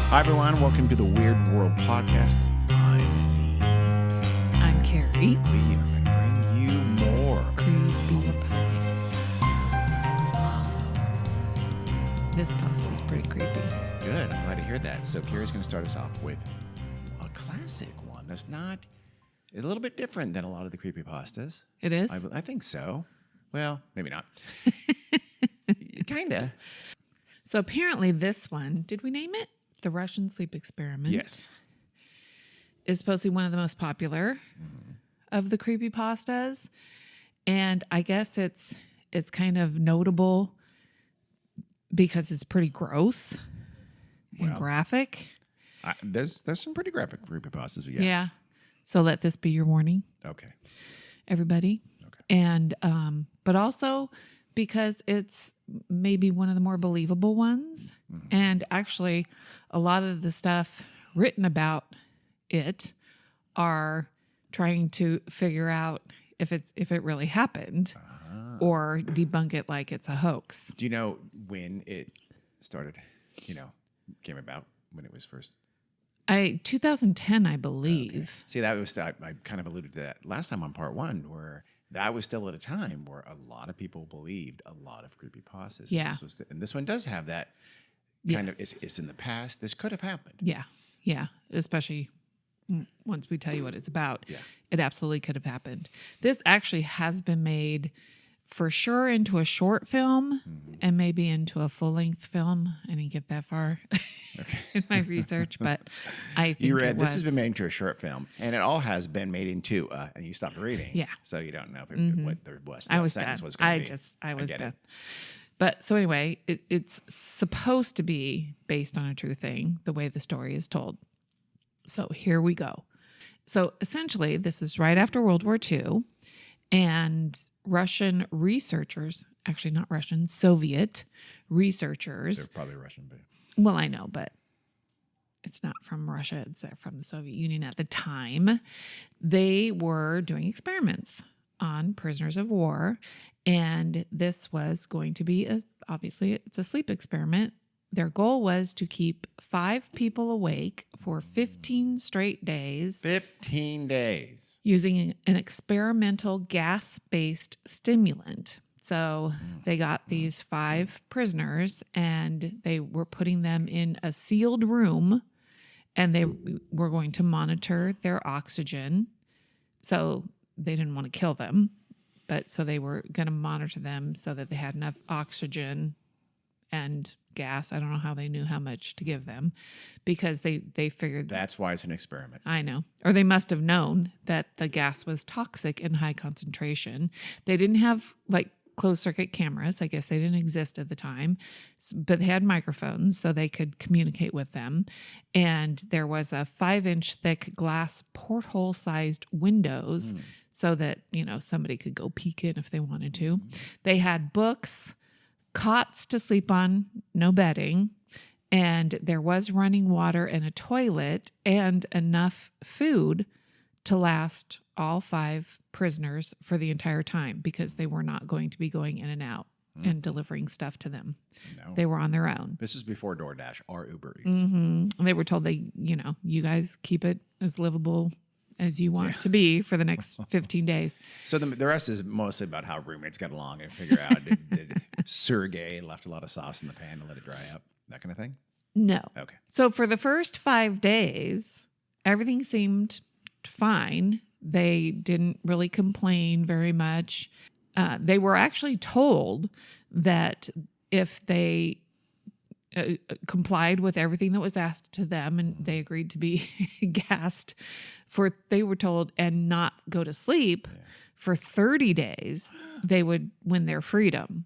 Hi, everyone. Welcome to the Weird World Podcast. I'm Carrie. We are going to bring you more Creepypasta. This pasta is pretty creepy. Good. I'm glad to hear that. So Carrie's going to start us off with a classic one that's not a little bit different than a lot of the creepypastas. It is? I think so. Well, maybe not. Kind of. So apparently this one, did we name it? The Russian Sleep Experiment. Yes. Is supposed to be one of the most popular of the creepypastas. And I guess it's kind of notable because it's pretty gross and graphic. There's some pretty graphic creepypastas. Yeah. So let this be your warning. Okay. Everybody. Okay. And but also because it's maybe one of the more believable ones. Mm-hmm. And actually a lot of the stuff written about it are trying to figure out if it really happened or debunk it like it's a hoax. Do you know when it started, came about, when it was first? 2010, I believe. Okay. See, that was, I kind of alluded to that last time on part one, where that was still at a time where a lot of people believed a lot of creepypastas. Yeah. And this one does have that kind of, it's in the past. This could have happened. Yeah. Yeah. Especially once we tell you what it's about. Yeah. It absolutely could have happened. This actually has been made for sure into a short film and maybe into a full-length film. I didn't get that far in my research, but I think this has been made into a short film, and it all has been made into, and you stopped reading. Yeah. So you don't know if what the I was sentence done. was going to be. I was done. It. But so anyway, it's supposed to be based on a true thing, the way the story is told. So here we go. So essentially, this is right after World War II, and Russian researchers, actually not Russian, Soviet researchers. They're probably Russian, but... Well, I know, but it's not from Russia. It's from the Soviet Union at the time. They were doing experiments on prisoners of war, and this was going to be, obviously, it's a sleep experiment. Their goal was to keep 5 people awake for 15 straight days. 15 days. Using an experimental gas-based stimulant. So they got these 5 prisoners and they were putting them in a sealed room and they were going to monitor their oxygen. So they didn't want to kill them, but so they were going to monitor them so that they had enough oxygen and gas. I don't know how they knew how much to give them because they figured... That's why it's an experiment. I know. Or they must have known that the gas was toxic in high concentration. They didn't have closed circuit cameras. I guess they didn't exist at the time, but they had microphones so they could communicate with them. And there was a 5-inch thick glass porthole sized windows so that, somebody could go peek in if they wanted to. They had books, cots to sleep on, no bedding, and there was running water and a toilet and enough food to last all 5 prisoners for the entire time because they were not going to be going in and out and delivering stuff to them. No. They were on their own. This is before DoorDash or Uber Eats. They were told you guys keep it as livable as you want to be for the next 15 days. So the rest is mostly about how roommates got along and figure out did Sergey left a lot of sauce in the pan and let it dry up, that kind of thing? No. Okay. So for the first 5 days, everything seemed fine. They didn't really complain very much. They were actually told that if they complied with everything that was asked to them and they agreed to be gassed they were told and not go to sleep for 30 days, they would win their freedom.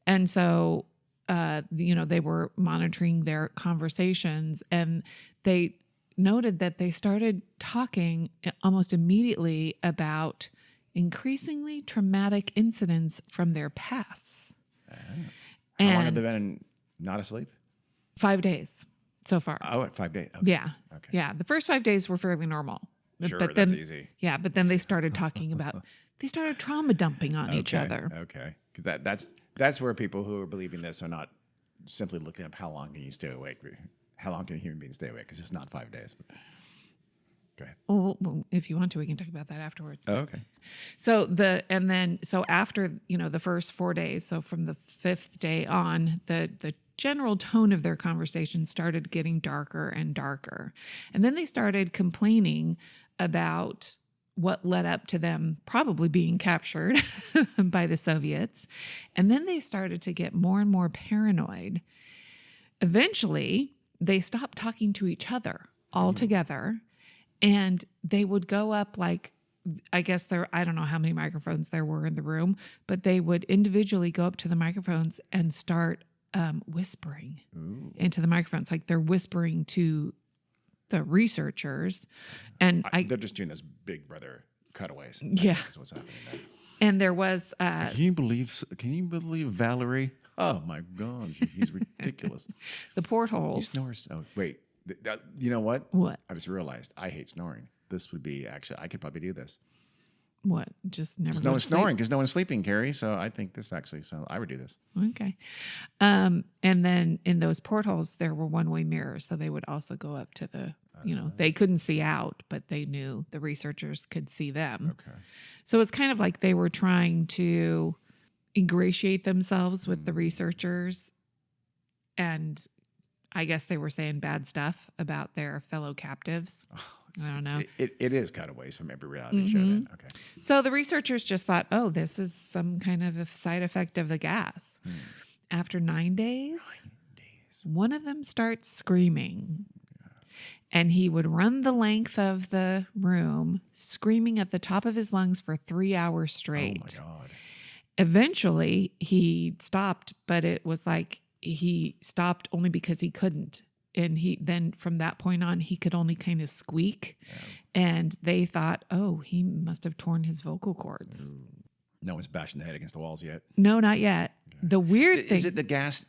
And so, they were monitoring their conversations and they noted that they started talking almost immediately about increasingly traumatic incidents from their pasts. How long have they been not asleep? 5 days so far. Oh, at 5 days. Okay. Yeah. Okay. Yeah. The first 5 days were fairly normal. Sure, but then, that's easy. Yeah, but then they started talking about, they started trauma dumping on each other. Okay. That's where people who are believing this are not simply looking up how long can you stay awake how long can a human being stay awake? Because it's not 5 days. But go ahead. Well, if you want to, we can talk about that afterwards. Oh, okay. So after, the first 4 days, so from the 5th day on, the general tone of their conversation started getting darker and darker. And then they started complaining about what led up to them probably being captured by the Soviets. And then they started to get more and more paranoid. Eventually, they stopped talking to each other altogether. And they would go up I guess I don't know how many microphones there were in the room, but they would individually go up to the microphones and start whispering into the microphones. Like they're whispering to the researchers. And they're just doing those Big Brother cutaways. Yeah. That's what's happening there. And there was... Can you believe Valerie? Oh, my God. He's ridiculous. The portholes. He snores. Oh, wait. You know what? What? I just realized I hate snoring. This would be I could probably do this. What? Just never. No one's snoring because no one's sleeping, Carrie. So I think this actually. So I would do this. Okay. And then in those portholes, there were one-way mirrors, so they would also go up to the. They couldn't see out, but they knew the researchers could see them. Okay. So it's kind of like they were trying to ingratiate themselves with the researchers, and I guess they were saying bad stuff about their fellow captives. I don't know. It is cutaways from every reality show then. Okay. So the researchers just thought, oh, this is some kind of a side effect of the gas. After 9 days, one of them starts screaming. And he would run the length of the room, screaming at the top of his lungs for 3 hours straight. Oh, my God. Eventually, he stopped, but it was like he stopped only because he couldn't. And then from that point on, he could only kind of squeak. Yeah. And they thought, oh, he must have torn his vocal cords. No one's bashing the head against the walls yet. No, not yet. Okay. The weird thing... Is it the gas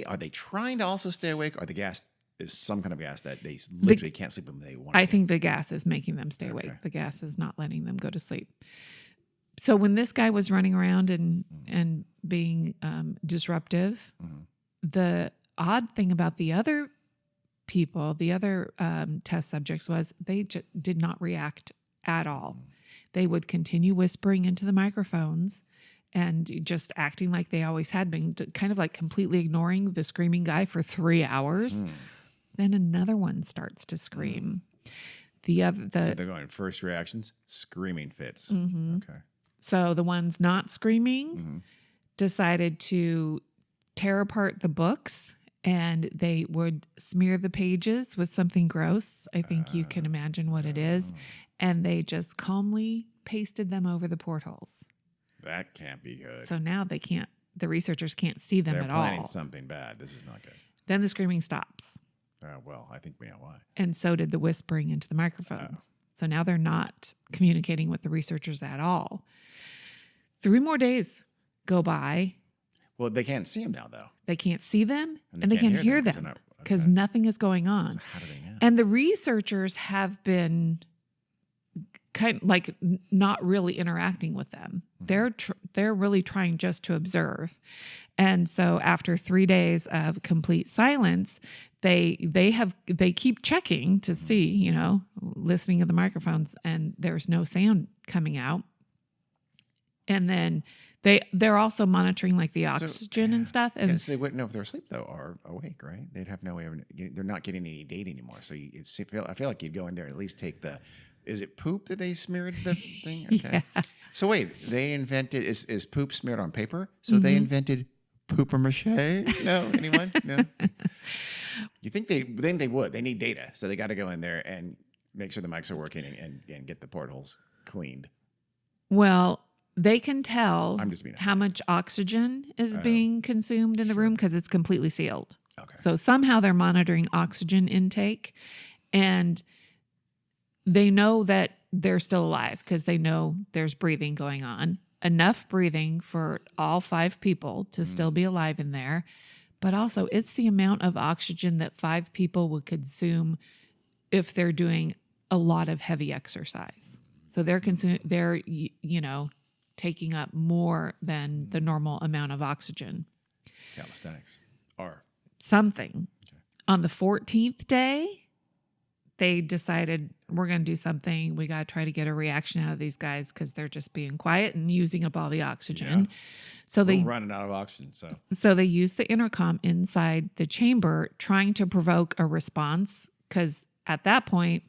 are they trying to also stay awake? Or the gas is some kind of gas that they literally can't sleep when they want I think the gas is making them stay awake. The gas is not letting them go to sleep. So when this guy was running around and being disruptive, the odd thing about the other people, the other test subjects, was they did not react at all. They would continue whispering into the microphones and just acting like they always had been, kind of like completely ignoring the screaming guy for 3 hours. Then another one starts to scream. So they're going first reactions, screaming fits. Okay. So the ones not screaming decided to tear apart the books, and they would smear the pages with something gross. I think you can imagine what it is. And they just calmly pasted them over the portholes. That can't be good. So now the researchers can't see them at all. They're planning something bad. This is not good. Then the screaming stops. Well, I think we know why. And so did the whispering into the microphones. So now they're not communicating with the researchers at all. 3 more days go by. Well, they can't see them now, though. They can't see them, and they can't hear them because nothing is going on. So how do they know? And the researchers have been kind of like not really interacting with them. They're really trying just to observe. And so after 3 days of complete silence, they keep checking to see, listening to the microphones, and there's no sound coming out. And then they're also monitoring like the oxygen and stuff. And so they wouldn't know if they're asleep though or awake, right? They'd have no way of. They're not getting any data anymore. So I feel like you'd go in there and at least take the. Is it poop that they smeared the thing? Okay. Yeah. So wait, they invented is poop smeared on paper? So they invented pooper mache? No, anyone? No. You think they would? They need data, so they got to go in there and make sure the mics are working and get the portholes cleaned. Well, they can tell I'm just being how much oxygen is being consumed in the room because it's completely sealed. Okay. So somehow they're monitoring oxygen intake, and they know that they're still alive because they know there's breathing going on. Enough breathing for all 5 people to still be alive in there. But also it's the amount of oxygen that 5 people would consume if they're doing a lot of heavy exercise. So they're taking up more than the normal amount of oxygen. Calisthenics or something. On the 14th day, they decided we're going to do something. We got to try to get a reaction out of these guys because they're just being quiet and using up all the oxygen. Yeah. So We're running out of oxygen. So they used the intercom inside the chamber, trying to provoke a response. Because at that point,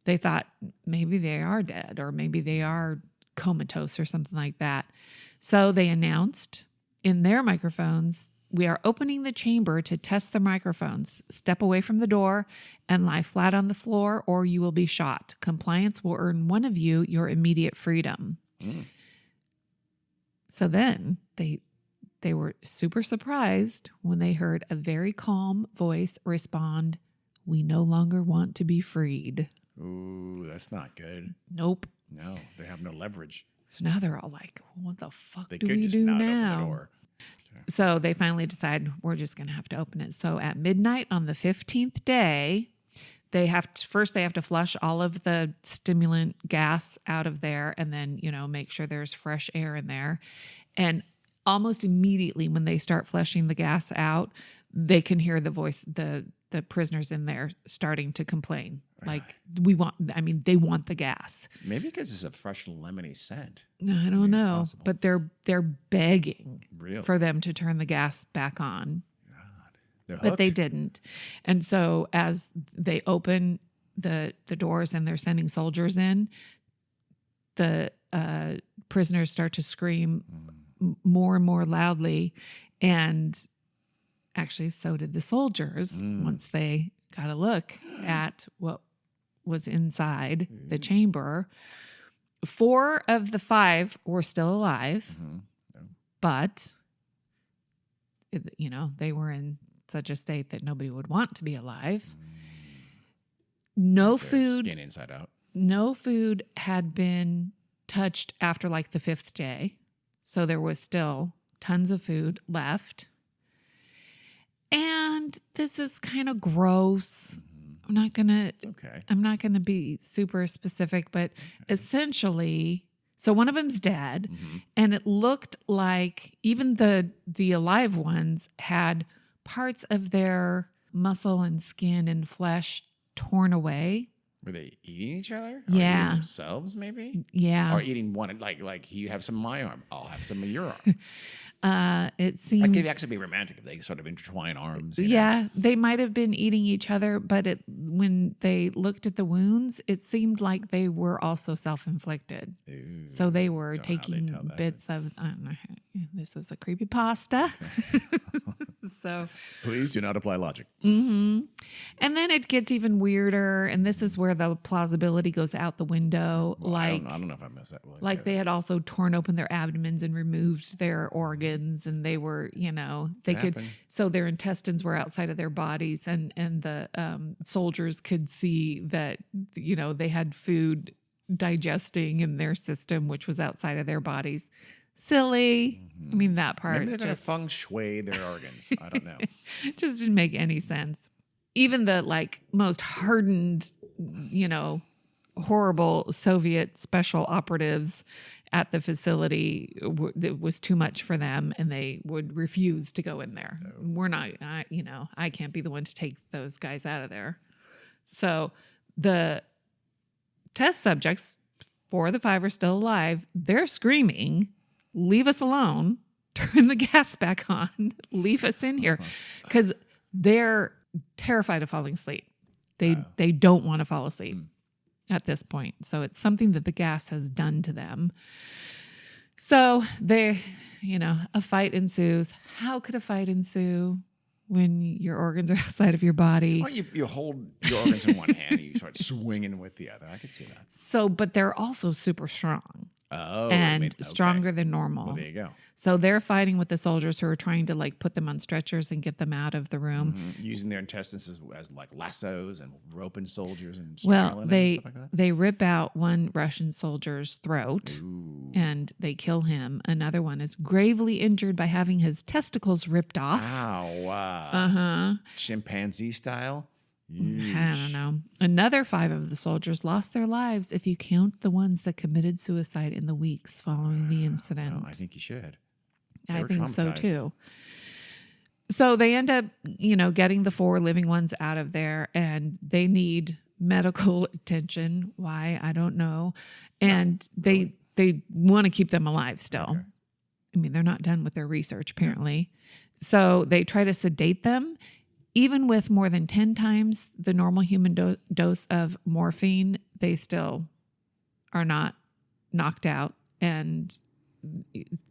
they thought maybe they are dead or maybe they are comatose or something like that. So they announced in their microphones, "We are opening the chamber to test the microphones. Step away from the door and lie flat on the floor or you will be shot. Compliance will earn one of you your immediate freedom." So then they were super surprised when they heard a very calm voice respond, "We no longer want to be freed." Ooh, that's not good. Nope. No, they have no leverage. So now they're all like, what the fuck They do could we just do not now? open the door. So they finally decide we're just going to have to open it. So at midnight on the 15th day, they have to flush all of the stimulant gas out of there and then, make sure there's fresh air in there. And almost immediately when they start flushing the gas out, they can hear the voice, the prisoners in there starting to complain. Like, they want the gas. Maybe because it's a fresh lemony scent. I don't know, but they're begging for them to turn the gas back on. But they didn't. And so as they open the doors and they're sending soldiers in, the prisoners start to scream more and more loudly. And actually, so did the soldiers once they got a look at what was inside the chamber. 4 of the 5 were still alive, but, they were in such a state that nobody would want to be alive. No food, skin inside out. No food had been touched after like the 5th day. So there was still tons of food left. And this is kind of gross. I'm not gonna be super specific, but essentially, so one of them's dead, and it looked like even the alive ones had parts of their muscle and skin and flesh torn away. Were they eating each other? Yeah. Or eating themselves, maybe? Yeah. Or eating one, like you have some of my arm, I'll have some of your arm. It seemed... That could actually be romantic if they sort of intertwine arms. Yeah, they might have been eating each other, but when they looked at the wounds, it seemed like they were also self-inflicted. Ooh, so they were taking bits of... I don't know. This is a creepypasta. Okay. So please do not apply logic. And then it gets even weirder, and this is where the plausibility goes out the window. Well, I don't know if I missed that. Like they had also torn open their abdomens and removed their organs, and they were, so their intestines were outside of their bodies, and the soldiers could see that, they had food digesting in their system, which was outside of their bodies. Silly. I mean, that part. Maybe they're going to feng shui their organs. I don't know. Just didn't make any sense. Even the most hardened, horrible Soviet special operatives at the facility, it was too much for them, and they would refuse to go in there. We're not, I can't be the one to take those guys out of there. So the test subjects, 4 of the 5 are still alive. They're screaming, "Leave us alone, turn the gas back on, leave us in here," because they're terrified of falling asleep. They don't want to fall asleep at this point. So it's something that the gas has done to them. So a fight ensues. How could a fight ensue when your organs are outside of your body? Well, you hold your organs in one hand and you start swinging with the other. I could see that. So, but they're also super strong. Oh, and stronger than normal. Well, there you go. So they're fighting with the soldiers who are trying to put them on stretchers and get them out of the room. Using their intestines as lassos and roping soldiers and they stuff like that. They rip out one Russian soldier's throat. Ooh. And they kill him. Another one is gravely injured by having his testicles ripped off. Ow. Chimpanzee style. Yeesh. I don't know. Another 5 of the soldiers lost their lives if you count the ones that committed suicide in the weeks following the incident. I think you should. I think so too. So they end up, getting the 4 living ones out of there, and they need medical attention. Why? I don't know. And really? they want to keep them alive still. Okay. I mean, they're not done with their research apparently. So they try to sedate them, even with more than 10 times the normal human dose of morphine. They still are not knocked out and,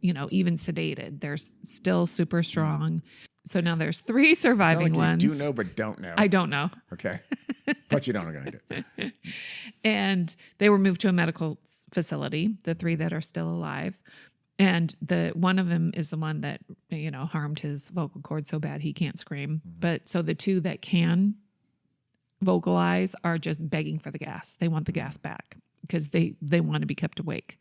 even sedated. They're still super strong. So now there's 3 surviving ones. You do know, but don't know. I don't know. Okay. But you don't know. Going And they were moved to a medical facility, the 3 that are still alive. And the one of them is the one that, harmed his vocal cord so bad he can't scream. Mm-hmm. But so the 2 that can vocalize are just begging for the gas. They want the gas back because they want to be kept awake.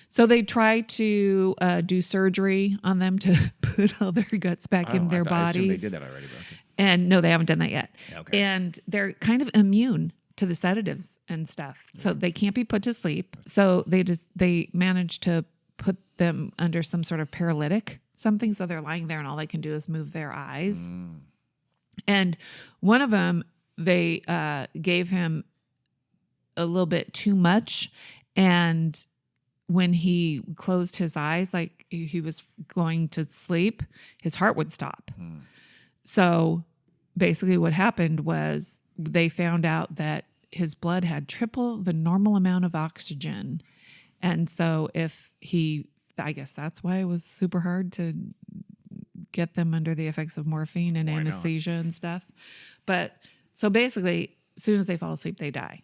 So they try to do surgery on them to put all their guts back in their I assumed bodies. they did that already. But okay. And no, they haven't done that yet. Okay. And they're kind of immune to the sedatives and stuff. So they can't be put to sleep. So they manage to put them under some sort of paralytic something. So they're lying there and all they can do is move their eyes. And one of them, they gave him a little bit too much. And when he closed his eyes, like he was going to sleep, his heart would stop. So basically what happened was they found out that his blood had triple the normal amount of oxygen. And so I guess that's why it was super hard to get them under the effects of morphine and anesthesia and stuff. But so basically, as soon as they fall asleep, they die.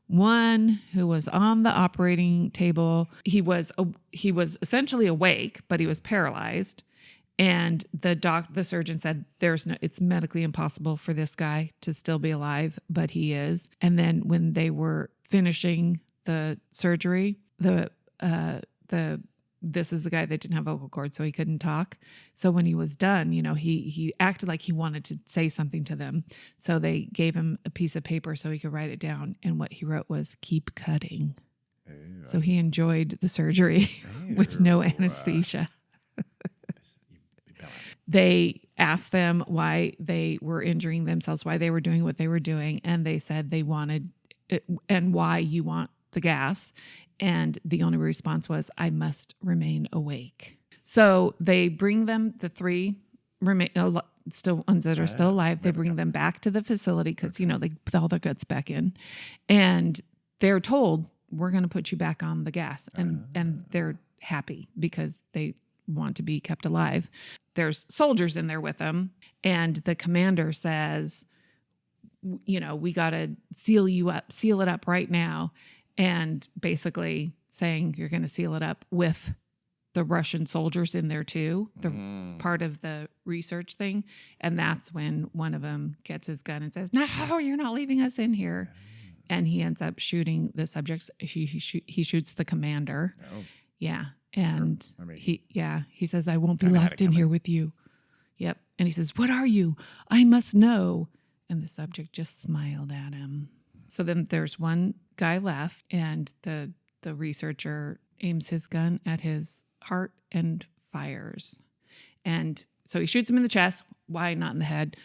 One who was on the operating table, he was essentially awake, but he was paralyzed. And the surgeon said it's medically impossible for this guy to still be alive, but he is. And then when they were finishing the surgery, this is the guy that didn't have vocal cords, so he couldn't talk. So when he was done, he acted like he wanted to say something to them. So they gave him a piece of paper so he could write it down. And what he wrote was, "Keep cutting." So he enjoyed the surgery with no anesthesia. They asked them why they were injuring themselves, why they were doing what they were doing. And they said they wanted it, and why you want the gas. And the only response was, "I must remain awake." So they bring them, the 3 still ones that are still alive. They bring them back to the facility because, they put all their guts back in. And they're told, "We're going to put you back on the gas." And they're happy because they want to be kept alive. There's soldiers in there with them. And the commander says, "We got to seal it up right now." And basically saying you're going to seal it up with the Russian soldiers in there too, part of the research thing. And that's when one of them gets his gun and says, "No, you're not leaving us in here." And he ends up shooting the subjects. He shoots the commander. Oh. Yeah. And sure. he says, "I won't be locked in here with you." Yep. And he says, "What are you? I must know." And the subject just smiled at him. So then there's one guy left, and the researcher aims his gun at his heart and fires. And so he shoots him in the chest. Why not in the head?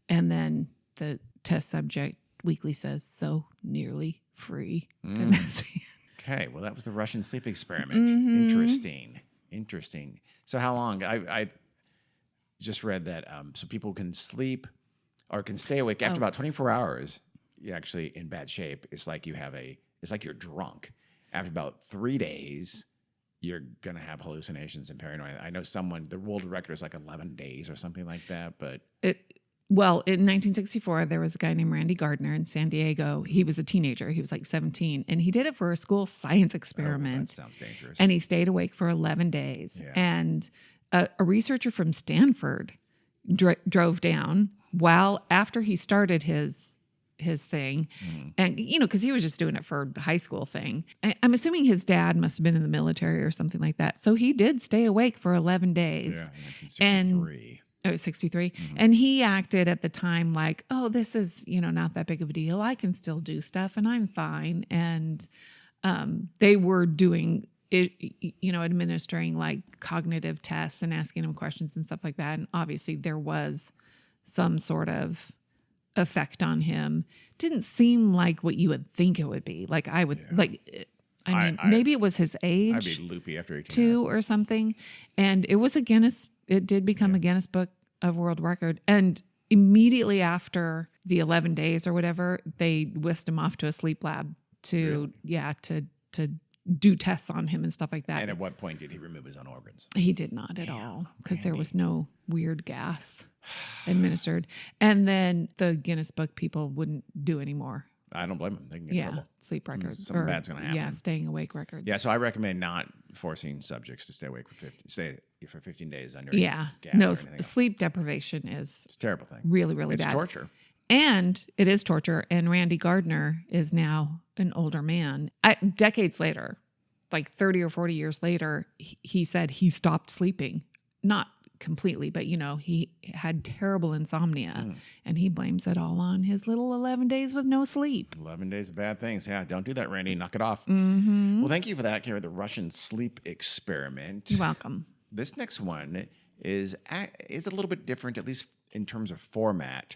And then the test subject weakly says, "So nearly free." And that's it. Okay, well, that was the Russian sleep experiment. Interesting. So how long? I just read that so people can sleep or can stay awake after about 24 hours. You're actually in bad shape. It's like you're drunk. After about 3 days, you're going to have hallucinations and paranoia. I know the world record is like 11 days or something like that, but... Well, in 1964, there was a guy named Randy Gardner in San Diego. He was a teenager. He was like 17, and he did it for a school science experiment. That sounds dangerous. And he stayed awake for 11 days. Yeah. And a researcher from Stanford drove down after he started his thing. And, because he was just doing it for the high school thing. I'm assuming his dad must have been in the military or something like that. So he did stay awake for 11 days. Yeah, 1963. It was 63. And he acted at the time like, "Oh, this is, not that big of a deal. I can still do stuff and I'm fine." And they were doing administering like cognitive tests and asking him questions and stuff like that. And obviously there was some sort of effect on him. Didn't seem like what you would think it would be. Like I would maybe it was his age. I'd be loopy after 18 too hours. or something. And it was it did become a Guinness Book of World Record. And immediately after the 11 days or whatever, they whisked him off to a sleep lab to do tests on him and stuff like that. And at what point did he remove his own organs? He did not at all, because there was no weird gas administered. And then the Guinness Book people wouldn't do anymore. I don't blame him. They can get in trouble. Sleep records. Something bad's going to happen. Yeah, staying awake records. Yeah, so I recommend not forcing subjects to stay awake for 15 days under gas or anything else. Sleep deprivation is It's a terrible thing. really, really bad. It's torture. And it is torture. And Randy Gardner is now an older man. Decades later, like 30 or 40 years later, he said he stopped sleeping. Not completely, but he had terrible insomnia, and he blames it all on his little 11 days with no sleep. 11 days of bad things. Yeah, don't do that, Randy. Knock it off. Mm-hmm. Well, thank you for that, Kara, the Russian sleep experiment. You're welcome. This next one is a little bit different, at least in terms of format.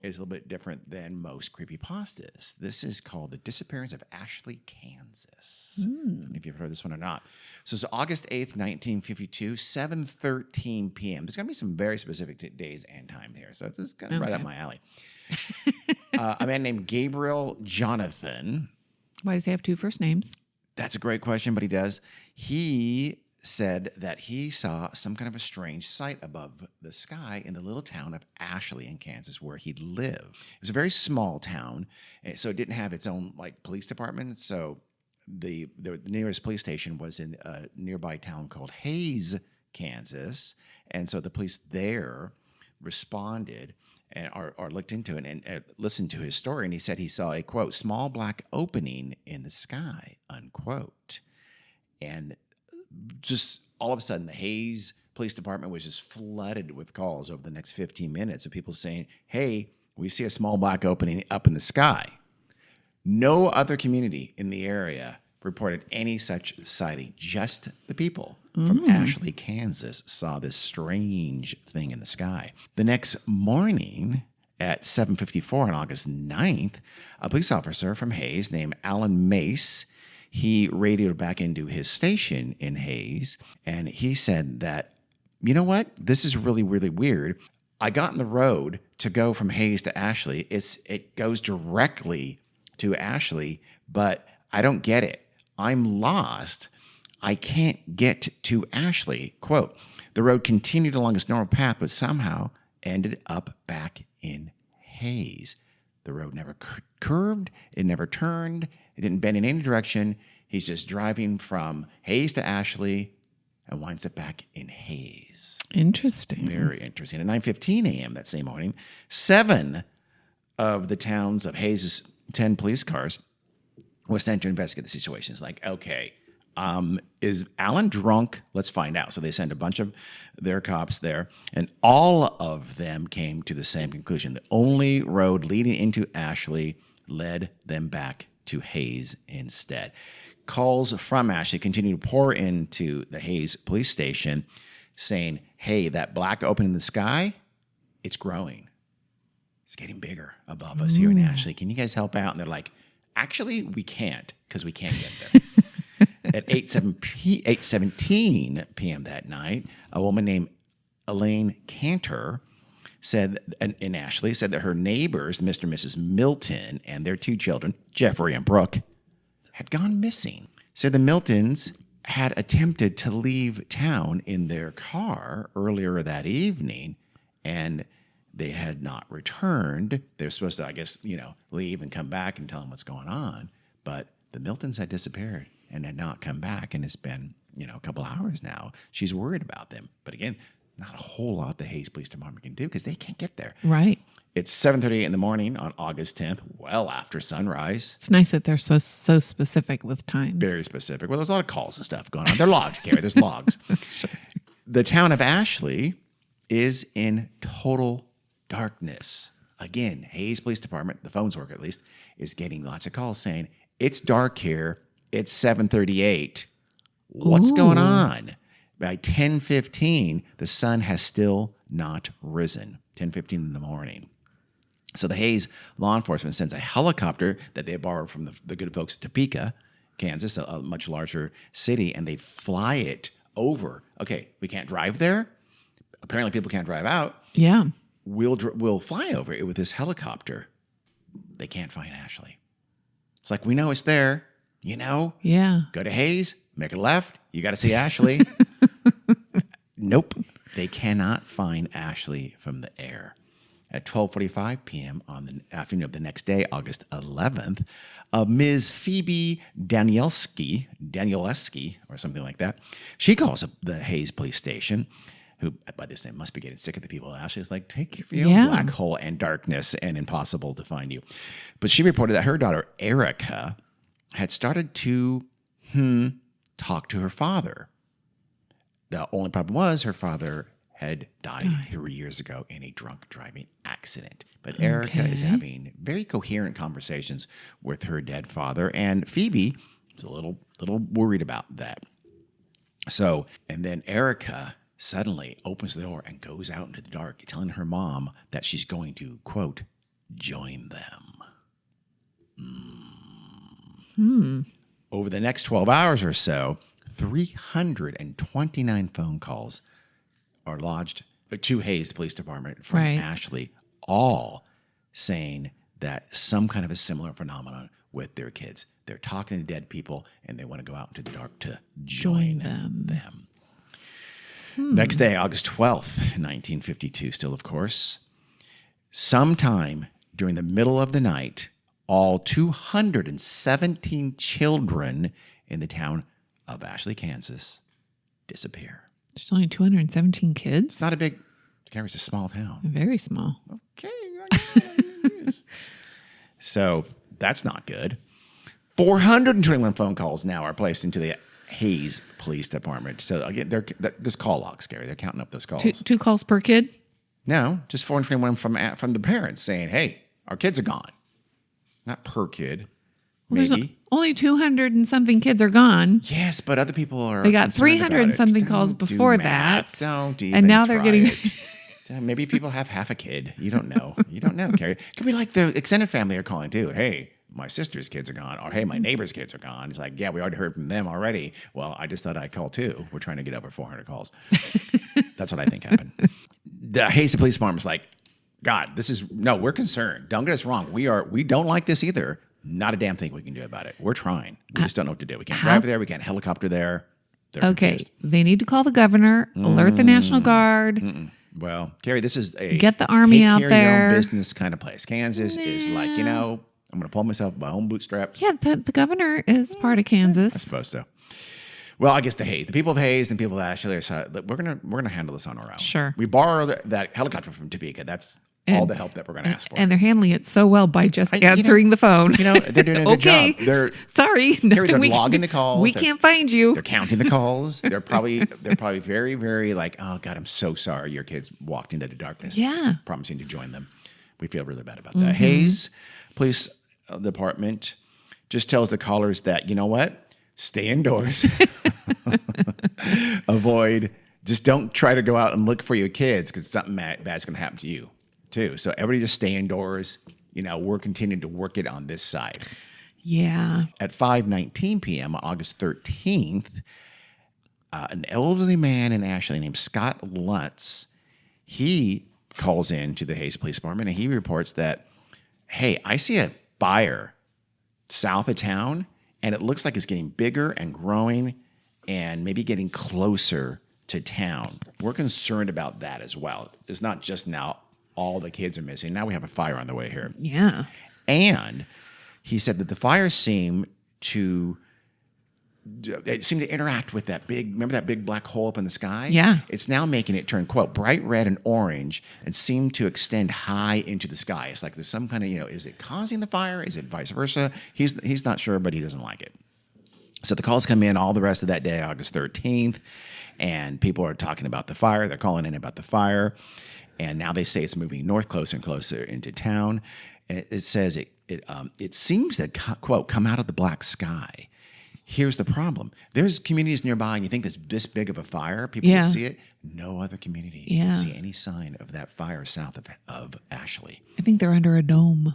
Is a little bit different than most creepypastas. This is called The Disappearance of Ashley, Kansas. I don't know if you've heard this one or not. So it's August 8th, 1952, 7:13 p.m. There's going to be some very specific days and time here. So it's kind of right up my alley. A man named Gabriel Jonathan. Why does he have two first names? That's a great question, but he does. He said that he saw some kind of a strange sight above the sky in the little town of Ashley in Kansas where he lived. It was a very small town, so it didn't have its own police department. So the nearest police station was in a nearby town called Hays, Kansas, and so the police there responded or looked into it and listened to his story, and he said he saw a, quote, small black opening in the sky, unquote. And just all of a sudden, the Hays Police Department was just flooded with calls over the next 15 minutes of people saying, hey, we see a small black opening up in the sky. No other community in the area reported any such sighting. Just the people from Ashley, Kansas saw this strange thing in the sky. The next morning at 7:54 on August 9th, a police officer from Hays named Alan Mace, he radioed back into his station in Hays, and he said that, you know what? This is really, really weird. I got in the road to go from Hays to Ashley. It goes directly to Ashley, but I don't get it. I'm lost. I can't get to Ashley. Quote, the road continued along its normal path, but somehow ended up back in Hays. The road never curved. It never turned. It didn't bend in any direction. He's just driving from Hays to Ashley and winds up back in Hays. Interesting. Very interesting. At 9:15 a.m. that same morning, 7 of the towns of Hays' 10 police cars were sent to investigate the situation. It's like, okay, is Alan drunk? Let's find out. So they sent a bunch of their cops there, and all of them came to the same conclusion. The only road leading into Ashley led them back to Hays instead. Calls from Ashley continued to pour into the Hays police station saying, hey, that black opening in the sky, it's growing. It's getting bigger above us here in Ashley. Can you guys help out? And they're like, actually, we can't, because we can't get there. At 8:17 p.m. that night, a woman named Elaine Cantor in Ashley said that her neighbors, Mr. and Mrs. Milton, and their 2 children, Jeffrey and Brooke, had gone missing. Said the Miltons had attempted to leave town in their car earlier that evening, and they had not returned. They were supposed to, I guess, leave and come back and tell them what's going on. But the Miltons had disappeared and had not come back, and it's been, a couple hours now. She's worried about them. But again, not a whole lot the Hays Police Department can do because they can't get there. Right. It's 7:38 in the morning on August 10th, well after sunrise. It's nice that they're so specific with times. Very specific. Well, there's a lot of calls and stuff going on. They're logged, Carrie. There's logs. Sure. The town of Ashley is in total darkness. Again, Hays Police Department, the phones work at least, is getting lots of calls saying, it's dark here. It's 7:38. What's going Ooh. on? By 10:15, the sun has still not risen. 10:15 in the morning. So the Hays law enforcement sends a helicopter that they borrowed from the good folks at Topeka, Kansas, a much larger city, and they fly it over. Okay, we can't drive there. Apparently, people can't drive out. Yeah. We'll fly over it with this helicopter. They can't find Ashley. It's like, we know it's there. Yeah. Go to Hays, make a left. You got to see Ashley. Nope. They cannot find Ashley from the air. At 12:45 p.m. on the afternoon of the next day, August 11th, Ms. Phoebe Danielski, or something like that, she calls up the Hays police station, who by this time must be getting sick of the people. Ashley's like, take your black hole and darkness and impossible to find you. But she reported that her daughter, Erica, had started to talk to her father. The only problem was her father had died 3 years ago in a drunk driving accident. But Erica is having very coherent conversations with her dead father, and Phoebe is a little worried about that. So, and then Erica suddenly opens the door and goes out into the dark, telling her mom that she's going to, quote, join them. Over the next 12 hours or so, 329 phone calls are lodged to Hays Police Department from Ashley, all saying that some kind of a similar phenomenon with their kids. They're talking to dead people, and they want to go out into the dark to join them. Next day, August 12th, 1952, still, of course, sometime during the middle of the night, all 217 children in the town of Ashley, Kansas, disappear. There's only 217 kids? It's not a big, it's a small town. Very small. Okay. So that's not good. 421 phone calls now are placed into the Hays Police Department. So again, this call log, Scary. They're counting up those calls. Two calls per kid? No, just 421 from the parents saying, hey, our kids are gone. Not per kid. Well, maybe. Only 200 and something kids are gone. Yes, but other people are. They got 300 and something calls before that. Don't even. And now they're getting. Maybe people have half a kid. You don't know. Carrie. It could be like the extended family are calling too. Hey, my sister's kids are gone. Or hey, my neighbor's kids are gone. It's like, yeah, we already heard from them already. Well, I just thought I'd call too. We're trying to get over 400 calls. That's what I think happened. The Hays Police Department's like, God, we're concerned. Don't get us wrong. We don't like this either. Not a damn thing we can do about it. We're trying. We just don't know what to do. We can't drive there. We can't helicopter there. They're confused. They need to call the governor, alert the National Guard. Well, Carrie, this is get the army out there. Your own business kind of place. Kansas is like, I'm going to pull myself by my own bootstraps. Yeah, the governor is part of Kansas. I suppose so. Well, I guess the people of Hays and the people of Ashley are we're gonna handle this on our own. Sure. We borrow that helicopter from Topeka. That's all the help that we're going to ask for. And they're handling it so well by just answering the phone. They're doing a good job. Sorry. They're logging the calls. We can't find you. They're counting the calls. They're probably very, very like, oh, God, I'm so sorry your kids walked into the darkness. Yeah. Promising to join them. We feel really bad about that. Hays Police Department just tells the callers that, you know what? Stay indoors. Just don't try to go out and look for your kids because something bad's going to happen to you. Too. So everybody just stay indoors. We're continuing to work it on this side. Yeah. At 5:19 p.m. on August 13th, an elderly man in Ashley named Scott Lutz, he calls in to the Hays Police Department and he reports that, hey, I see a fire south of town and it looks like it's getting bigger and growing and maybe getting closer to town. We're concerned about that as well. It's not just now all the kids are missing. Now we have a fire on the way here. Yeah. And he said that the fire seemed to interact with remember that big black hole up in the sky? Yeah. It's now making it turn, quote, bright red and orange and seem to extend high into the sky. It's like there's some kind of, is it causing the fire? Is it vice versa? He's not sure, but he doesn't like it. So the calls come in all the rest of that day, August 13th, and people are talking about the fire. They're calling in about the fire. And now they say it's moving north closer and closer into town. And it says it seems to, quote, come out of the black sky. Here's the problem. There's communities nearby, and you think there's this big of a fire, people Yeah. would see it. No other community can see any sign of that fire south of Ashley. I think they're under a dome,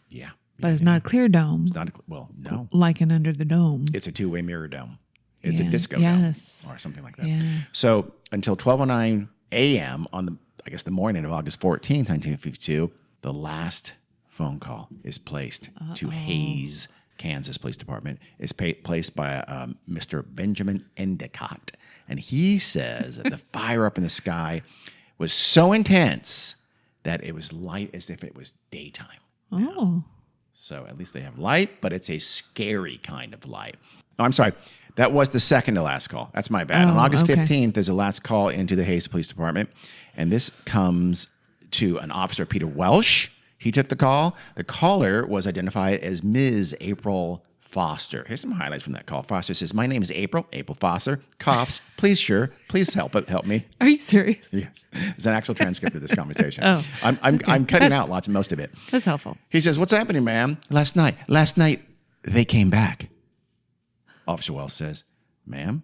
Yeah. but it's not a clear dome. It's not, no. Like an under the dome. It's a two-way mirror dome. It's a Yeah. disco Yes. dome or something like that. Yeah. So until 12:09 a.m. on the morning of August 14th, 1952, the last phone call is placed to Hayes, Kansas Police Department. Is placed by Mr. Benjamin Endicott. And he says that the fire up in the sky was so intense that it was light as if it was daytime. Oh. So at least they have light, but it's a scary kind of light. Oh, I'm sorry. That was the second to last call. That's my bad. On August 15th, there's a last call into the Hayes Police Department. And this comes to an officer, Peter Welsh. He took the call. The caller was identified as Ms. April Foster. Here's some highlights from that call. Foster says, "My name is April Foster. Coughs. Please help me." Are you serious? Yes. There's an actual transcript of this conversation. Oh, I'm cutting out most of it. That's helpful. He says, "What's happening, ma'am? Last night they came back." Officer Wells says, "Ma'am,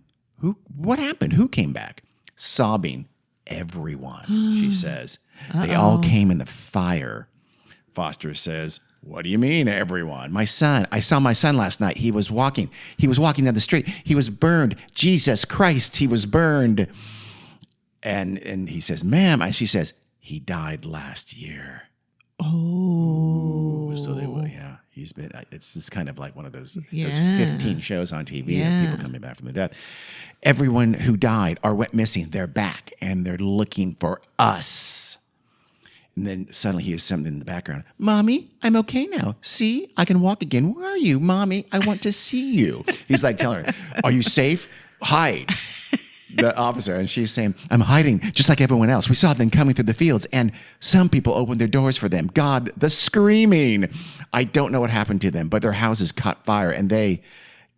what happened? Who came back?" Sobbing, "Everyone," she says. "They all came in the fire." Foster says, "What do you mean, everyone?" "My son. I saw my son last night. He was walking down the street. He was burned. Jesus Christ, he was burned." And he says, "Ma'am," and she says, "He died last year." Oh. So they were, yeah. He's been. It's just kind of like one of those 15 shows on TV of people coming back from the death. "Everyone who died or went missing, they're back and they're looking for us." And then suddenly he hears something in the background. "Mommy, I'm okay now. See, I can walk again. Where are you, Mommy? I want to see you." He's like telling her, "Are you safe? Hide." The officer, and she's saying, "I'm hiding just like everyone else. We saw them coming through the fields, and some people opened their doors for them. God, the screaming. I don't know what happened to them, but their houses caught fire and they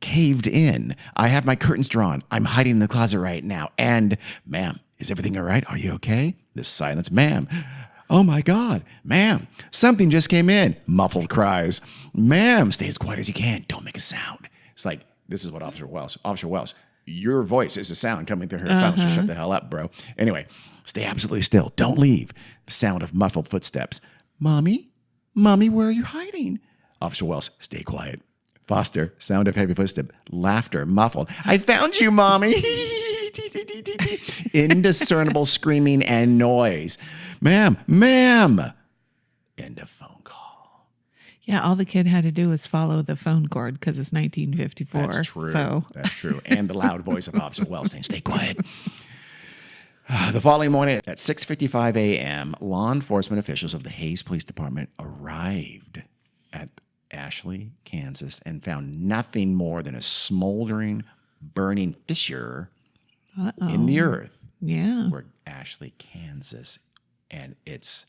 caved in. I have my curtains drawn. I'm hiding in the closet right now. And, ma'am, is everything all right? Are you okay?" This silence. "Ma'am. Oh my God, ma'am, something just came in." Muffled cries. "Ma'am, stay as quiet as you can. Don't make a sound." It's like, this is what Officer Wells, your voice is a sound coming through her phone. So shut the hell up, bro. Anyway, "Stay absolutely still. Don't leave." Sound of muffled footsteps. Mommy, where are you hiding?" Officer Wells, "Stay quiet." Foster, sound of heavy footsteps. Laughter, muffled. "I found you, Mommy." Indiscernible screaming and noise. Ma'am. End of phone call. Yeah, all the kid had to do was follow the phone cord because it's 1954. That's true. So. That's true. And the loud voice of Officer Wells saying, "Stay quiet." The following morning at 6:55 a.m., law enforcement officials of the Hayes Police Department arrived at Ashley, Kansas, and found nothing more than a smoldering, burning fissure in the earth. Yeah. Where Ashley, Kansas, and it's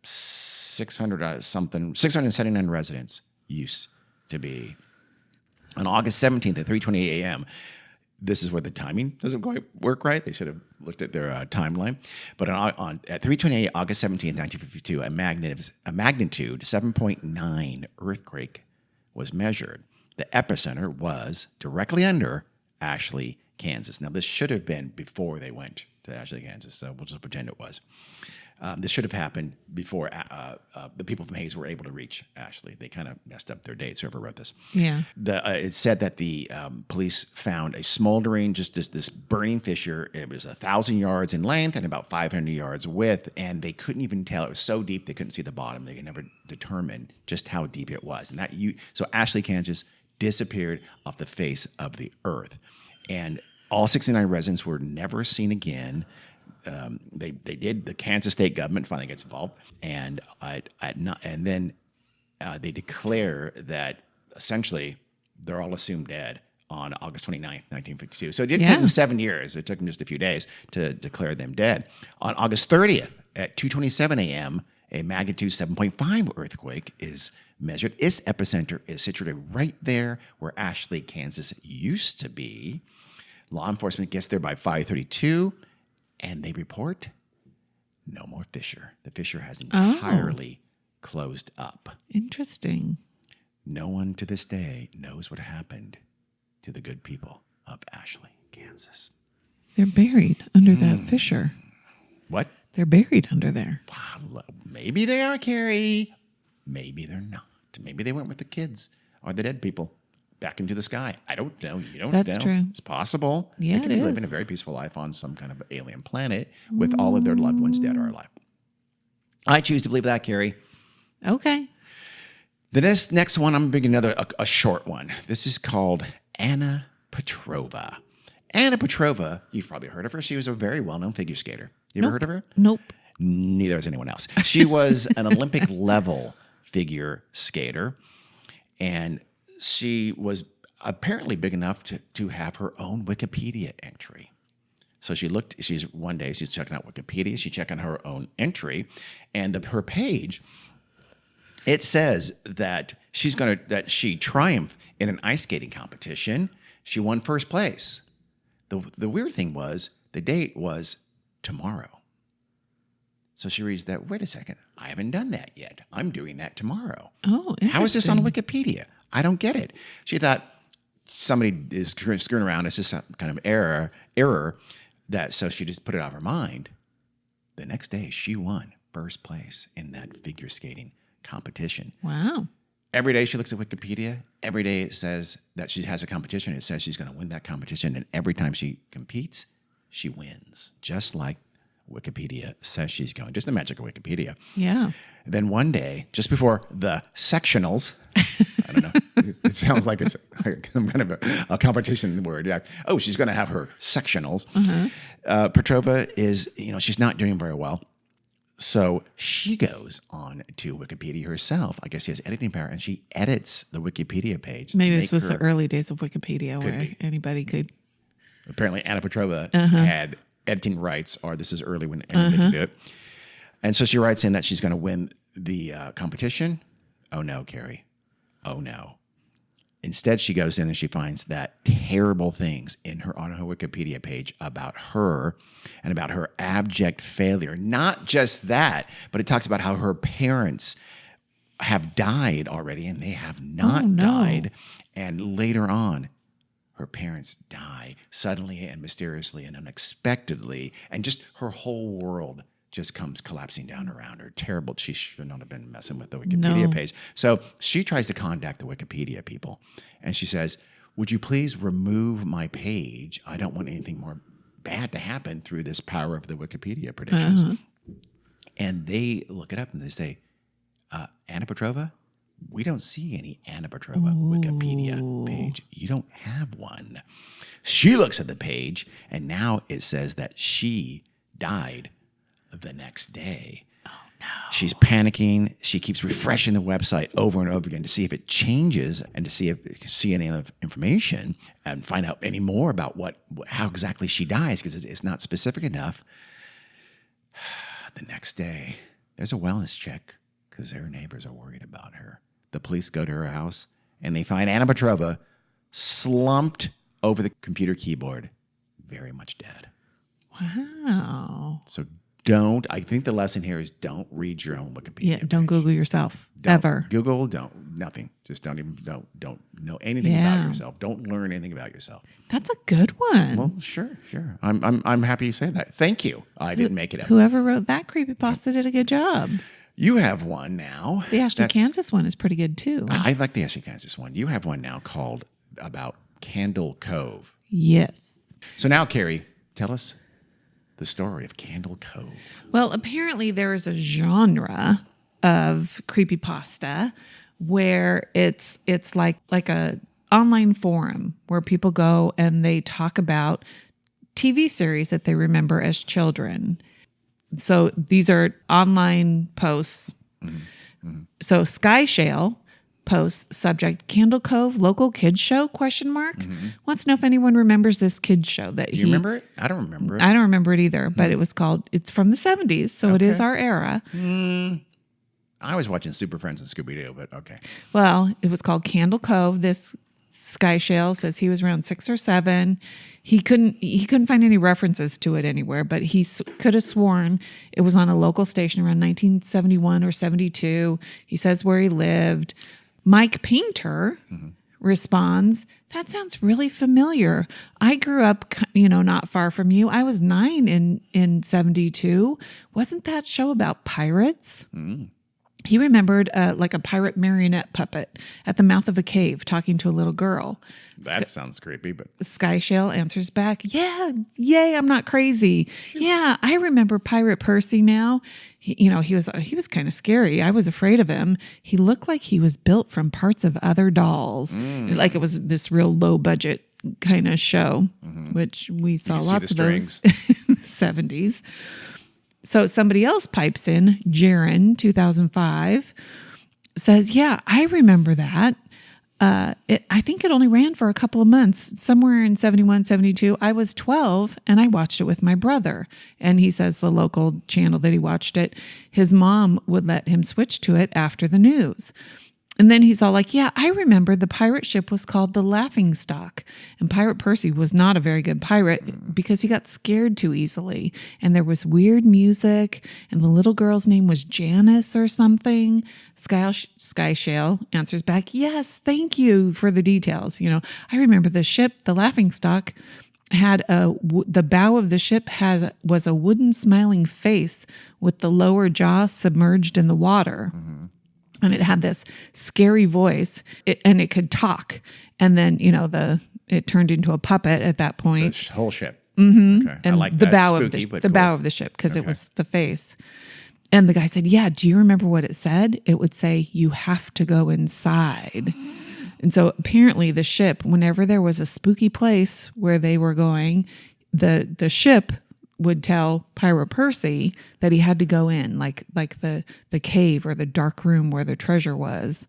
679 residents used to be. On August 17th at 3:28 a.m., this is where the timing doesn't quite work right. They should have looked at their timeline. But at 3:28 August 17th, 1952, a magnitude 7.9 earthquake was measured. The epicenter was directly under Ashley, Kansas. Now, this should have been before they went to Ashley, Kansas, so we'll just pretend it was. This should have happened before the people from Hayes were able to reach Ashley. They kind of messed up their dates, whoever wrote this. Yeah. It said that the police found a smoldering, just this burning fissure. It was 1,000 yards in length and about 500 yards width, and they couldn't even tell. It was so deep they couldn't see the bottom. They could never determine just how deep it was. And so Ashley, Kansas disappeared off the face of the earth. And all 69 residents were never seen again. The Kansas state government finally gets involved, and then they declare that essentially they're all assumed dead on August 29th, 1952. So it didn't take them 7 years. It took them just a few days to declare them dead. On August 30th at 2:27 a.m., a magnitude 7.5 earthquake is measured. Its epicenter is situated right there where Ashley, Kansas used to be. Law enforcement gets there by 5:32, and they report no more fissure. The fissure has entirely closed up. Interesting. no one to this day knows what happened to the good people of Ashley, Kansas. They're buried under that fissure. What? They're buried under there. Maybe they are, Carrie. Maybe they're not. Maybe they went with the kids or the dead people back into the sky. I don't know. You don't know. That's true. It's possible. Yeah, they could it be living a is. very peaceful life on some kind of alien planet with all of their loved ones dead or alive. I choose to believe that, Carrie. Okay. The next one, I'm bringing a short one. This is called Anna Petrova. Anna Petrova, you've probably heard of her. She was a very well-known figure skater. You ever heard of her? Nope. Neither has anyone else. She was an Olympic-level figure skater, and she was apparently big enough to have her own Wikipedia entry. So one day she's checking out Wikipedia. She's checking her own entry, and her page. It says that she triumphed in an ice skating competition. She won first place. The weird thing was the date was tomorrow. So she reads that. Wait a second, I haven't done that yet. I'm doing that tomorrow. Oh, interesting. How is this on Wikipedia? I don't get it. She thought somebody is screwing around. It's just some kind of error. So she just put it out of her mind. The next day, she won first place in that figure skating competition. Wow. Every day she looks at Wikipedia. Every day it says that she has a competition. It says she's going to win that competition. And every time she competes, she wins. Just like Wikipedia says she's going. Just the magic of Wikipedia. Yeah. Then one day, just before the sectionals, I don't know, it sounds like it's kind of a competition word. Yeah. Oh, she's going to have her sectionals. Petrova is, she's not doing very well. So she goes on to Wikipedia herself. I guess she has editing power, and she edits the Wikipedia page. Maybe this was the early days of Wikipedia where be. anybody could. Apparently, Anna Petrova had editing rights, or this is early when anybody could do it. And so she writes in that she's going to win the competition. Oh, no, Carrie. Oh, no. Instead, she goes in and she finds that terrible things on her Wikipedia page about her and about her abject failure. Not just that, but it talks about how her parents have died already and they have not died. And later on, her parents die suddenly and mysteriously and unexpectedly, and just her whole world just comes collapsing down around her. Terrible. She should not have been messing with the Wikipedia page. So she tries to contact the Wikipedia people, and she says, would you please remove my page? I don't want anything more bad to happen through this power of the Wikipedia predictions. And they look it up and they say, Anna Petrova? We don't see any Anna Petrova Wikipedia page. You don't have one. She looks at the page, and now it says that she died the next day. Oh, no. She's panicking. She keeps refreshing the website over and over again to see if it changes and to see if it can see any other information and find out any more about how exactly she dies, because it's not specific enough. The next day, there's a wellness check because her neighbors are worried about her. The police go to her house, and they find Anna Petrova slumped over the computer keyboard, very much dead. Wow. So I think the lesson here is don't read your own Wikipedia. Yeah, don't page. Google yourself, Don't ever. Google, nothing. Just don't know anything about yourself. Don't learn anything about yourself. That's a good one. Well, sure. I'm happy you say that. Thank you. I didn't make it up. Whoever wrote that creepypasta did a good job. You have one now. The Ashley, Kansas one is pretty good too. I like the Ashley, Kansas one. You have one now called about Candle Cove. Yes. So now, Carrie, tell us the story of Candle Cove. Well, apparently there is a genre of creepypasta where it's like a online forum where people go and they talk about TV series that they remember as children. So these are online posts. So Sky Shale posts subject Candle Cove local kids show ? Wants to know if anyone remembers this kids show that Do you remember it? I don't remember it. I don't remember it either, but it's from the 70s, so it is our era. I was watching Super Friends and Scooby-Doo, but okay. Well, it was called Candle Cove. This Sky Shale says he was around 6 or 7. He couldn't find any references to it anywhere, but he could have sworn it was on a local station around 1971 or 72. He says where he lived. Mike Painter responds, that sounds really familiar. I grew up, not far from you. I was 9 in 72. Wasn't that show about pirates? He remembered like a pirate marionette puppet at the mouth of a cave talking to a little girl. That sounds creepy, but Sky Shale answers back, yeah, yay, I'm not crazy. Yeah, I remember Pirate Percy now. He was kind of scary. I was afraid of him. He looked like he was built from parts of other dolls. Like it was this real low budget kind of show, which we saw lots of those in the 70s. So somebody else pipes in, Jaron, 2005, says, yeah, I remember that. I think it only ran for a couple of months, somewhere in 71, 72. I was 12 and I watched it with my brother. And he says the local channel that he watched it, his mom would let him switch to it after the news. And then he's all like, yeah, I remember the pirate ship was called the Laughingstock. And Pirate Percy was not a very good pirate because he got scared too easily. And there was weird music. And the little girl's name was Janice or something. Sky Shale answers back, yes, thank you for the details. I remember the ship, the Laughingstock, had the bow of the ship was a wooden smiling face with the lower jaw submerged in the water. And it had this scary voice, and it could talk. And then, it turned into a puppet at that point. The whole ship. Mm-hmm. Okay. And I like the that. bow Spooky, of but the cool. bow of the ship, because it was the face. And the guy said, yeah, do you remember what it said? It would say, you have to go inside. And so apparently the ship, whenever there was a spooky place where they were going, the ship would tell Pirate Percy that he had to go in, like the cave or the dark room where the treasure was.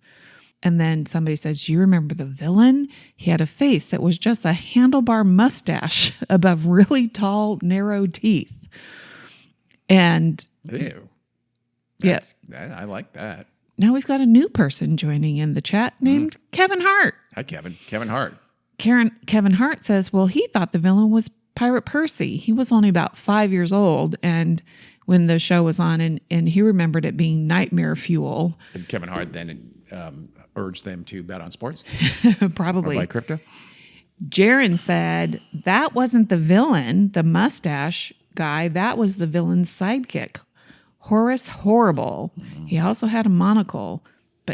And then somebody says, do you remember the villain? He had a face that was just a handlebar mustache above really tall, narrow teeth. And Ew. yes, I like that. now we've got a new person joining in the chat named Kevin Hart. Hi, Kevin. Kevin Hart. Kevin Hart says, well, he thought the villain was Pirate Percy. He was only about 5 years old, and when the show was on, and he remembered it being nightmare fuel. Did Kevin Hart then urged them to bet on sports? Probably. Or buy crypto? Jaron said that wasn't the villain, the mustache guy. That was the villain's sidekick, Horace Horrible. He also had a monocle.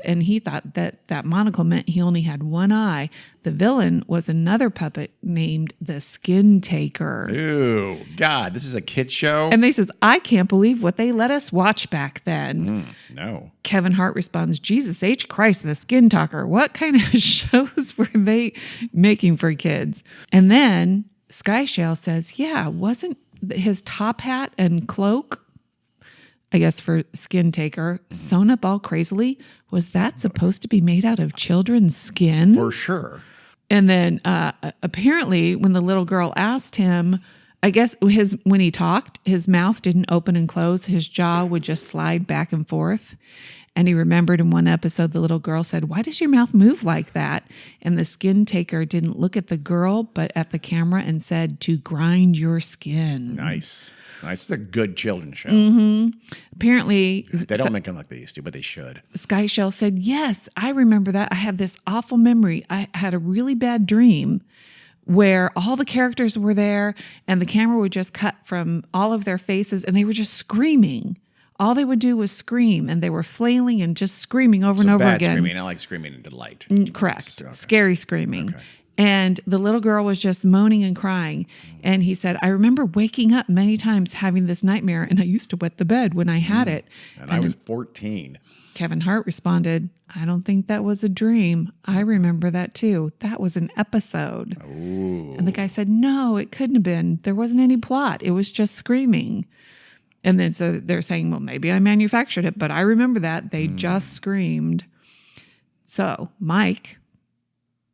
And he thought that monocle meant he only had one eye. The villain was another puppet named the Skin Taker. Ew. God, this is a kid show? And they says, I can't believe what they let us watch back then. No. Kevin Hart responds, Jesus H. Christ, the Skin Talker. What kind of shows were they making for kids? And then Sky Shale says, yeah, wasn't his top hat and cloak, I guess for Skin Taker, sewn up all crazily? Was that supposed to be made out of children's skin? For sure. And then apparently when the little girl asked him, I guess when he talked, his mouth didn't open and close. His jaw would just slide back and forth. And he remembered in one episode, the little girl said, why does your mouth move like that? And the Skin Taker didn't look at the girl, but at the camera and said, to grind your skin. Nice. It's a good children's show. Apparently, They don't make them like they used to, but they should. Sky Shell said, yes, I remember that. I have this awful memory. I had a really bad dream where all the characters were there and the camera would just cut from all of their faces and they were just screaming. All they would do was scream, and they were flailing and just screaming over and over bad again. Screaming, I like screaming in delight. Correct. Okay. Scary screaming. Okay. And the little girl was just moaning and crying. And he said, I remember waking up many times having this nightmare, and I used to wet the bed when I had it. And I was 14. Kevin Hart responded, I don't think that was a dream. I remember that too. That was an episode. Ooh. And the guy said, no, it couldn't have been. There wasn't any plot. It was just screaming. And then so they're saying, well, maybe I manufactured it, but I remember that. They just screamed. So Mike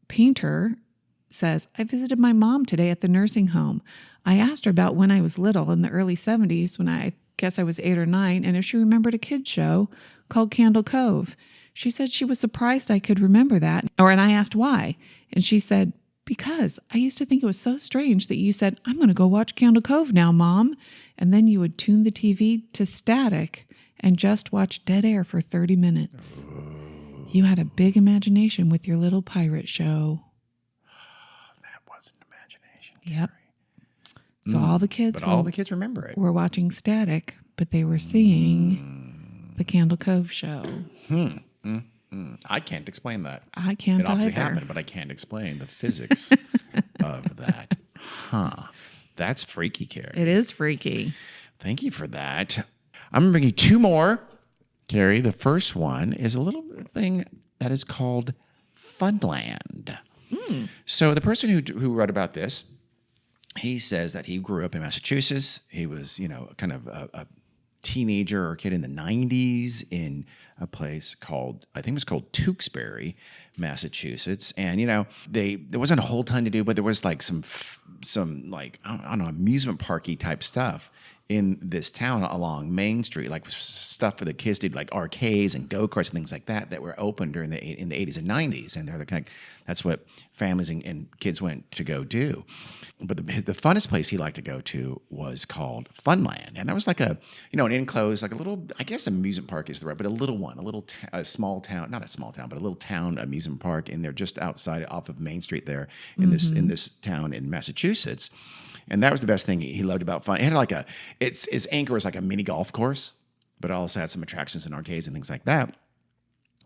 Painter says, I visited my mom today at the nursing home. I asked her about when I was little in the early 70s, when I guess I was 8 or 9, and if she remembered a kid's show called Candle Cove. She said she was surprised I could remember that. And I asked why. And she said, because I used to think it was so strange that you said, I'm going to go watch Candle Cove now, Mom. And then you would tune the TV to static and just watch dead air for 30 minutes. You had a big imagination with your little pirate show. That wasn't imagination. Yep. So all the kids But all the kids remember it. were watching Static, but they were seeing the Candle Cove show. I can't explain that. I can't It obviously either. happened, but I can't explain the physics of that. Huh. That's freaky, Carrie. It is freaky. Thank you for that. I'm going to bring you two more, Carrie. The first one is a little thing that is called Funland. So the person who wrote about this, he says that he grew up in Massachusetts. He was, kind of a teenager or kid in the 90s in a place called, I think it was called Tewksbury, Massachusetts. And, there wasn't a whole ton to do, but there was like some like, I don't know, amusement parky type stuff in this town along Main Street, like stuff for the kids to do, like arcades and go-karts and things like that were open in the 80s and 90s. And they're the kind of, that's what families and kids went to go do. But the funnest place he liked to go to was called Funland. And that was like an enclosed, like a little, I guess amusement park is the right, but a little one, a small town, not a small town, but a little town amusement park in there just outside off of Main Street there in this town in Massachusetts. And that was the best thing he loved about Fun. It had like its anchor was like a mini golf course, but it also had some attractions and arcades and things like that.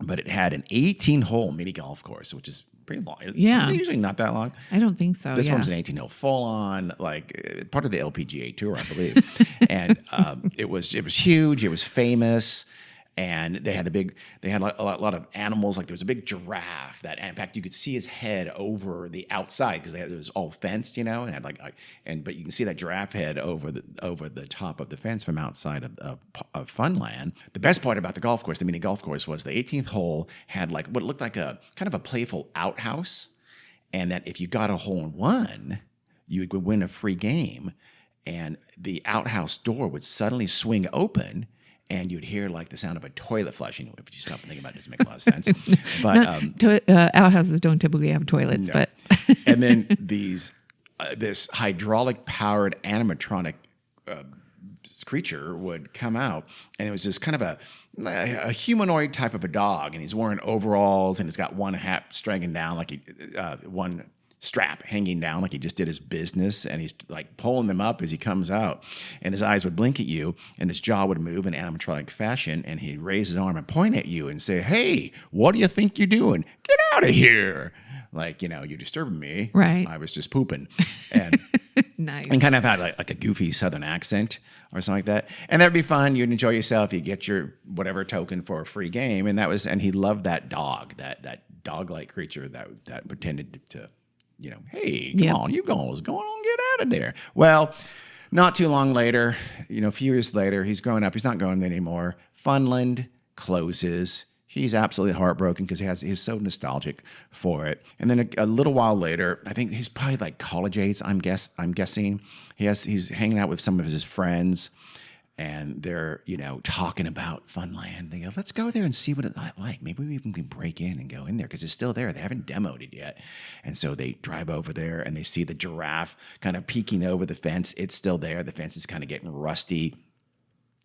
But it had an 18-hole mini golf course, which is pretty long. Yeah. Usually not that long. I don't think so. This one was an 18-hole full-on, like part of the LPGA tour, I believe. And it was huge. It was famous. And they had a lot of animals. Like there was a big giraffe that, in fact, you could see his head over the outside because it was all fenced, and had but you can see that giraffe head over the top of the fence from outside of Funland. The best part about the golf course, the mini golf course, was the 18th hole had like what looked like a kind of a playful outhouse, and that if you got a hole in one, you would win a free game, and the outhouse door would suddenly swing open. And you'd hear like the sound of a toilet flushing. If you stop and think about it, it doesn't make a lot of sense. But outhouses don't typically have toilets, no. but And then this hydraulic powered animatronic creature would come out, and it was just kind of a humanoid type of a dog, and he's wearing overalls, and he's got one hat straggling down like one strap hanging down like he just did his business, and he's like pulling them up as he comes out, and his eyes would blink at you, and his jaw would move in animatronic fashion, and he'd raise his arm and point at you and say, "Hey, what do you think you're doing? Get out of here!" Like, you're disturbing me. Right. I was just pooping. And nice. And kind of had like a goofy Southern accent or something like that. And that'd be fun. You'd enjoy yourself. You get your whatever token for a free game. And he loved that dog, that dog-like creature that pretended to, hey, come on, you guys, go on, get out of there. Well, not too long later, a few years later, he's growing up. He's not going there anymore. Funland closes. He's absolutely heartbroken because he's so nostalgic for it. And then a little while later, I think he's probably like college age. I'm guessing he's hanging out with some of his friends, and they're talking about Funland. They go, "Let's go there and see what it's like. Maybe we even can break in and go in there because it's still there. They haven't demoed it yet." And so they drive over there and they see the giraffe kind of peeking over the fence. It's still there. The fence is kind of getting rusty,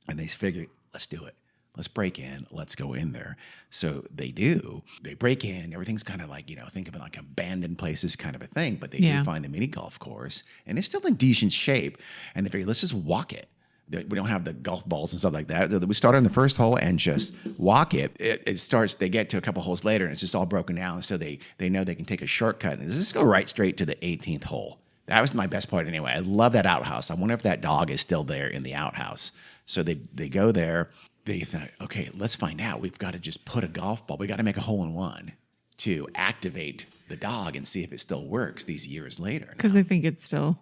and they figure, "Let's do it. Let's break in. Let's go in there." So they do. They break in. Everything's kind of like, think of it like abandoned places kind of a thing. But they do find the mini golf course, and it's still in decent shape. And they figure, let's just walk it. We don't have the golf balls and stuff like that. We start on the first hole and just walk it. It starts, they get to a couple holes later, and it's just all broken down. So they know they can take a shortcut. And just go right straight to the 18th hole. That was my best part anyway. I love that outhouse. I wonder if that dog is still there in the outhouse. So they go there. They thought, okay, let's find out. We've got to just put a golf ball. We got to make a hole in one to activate the dog and see if it still works these years later. Because I think it still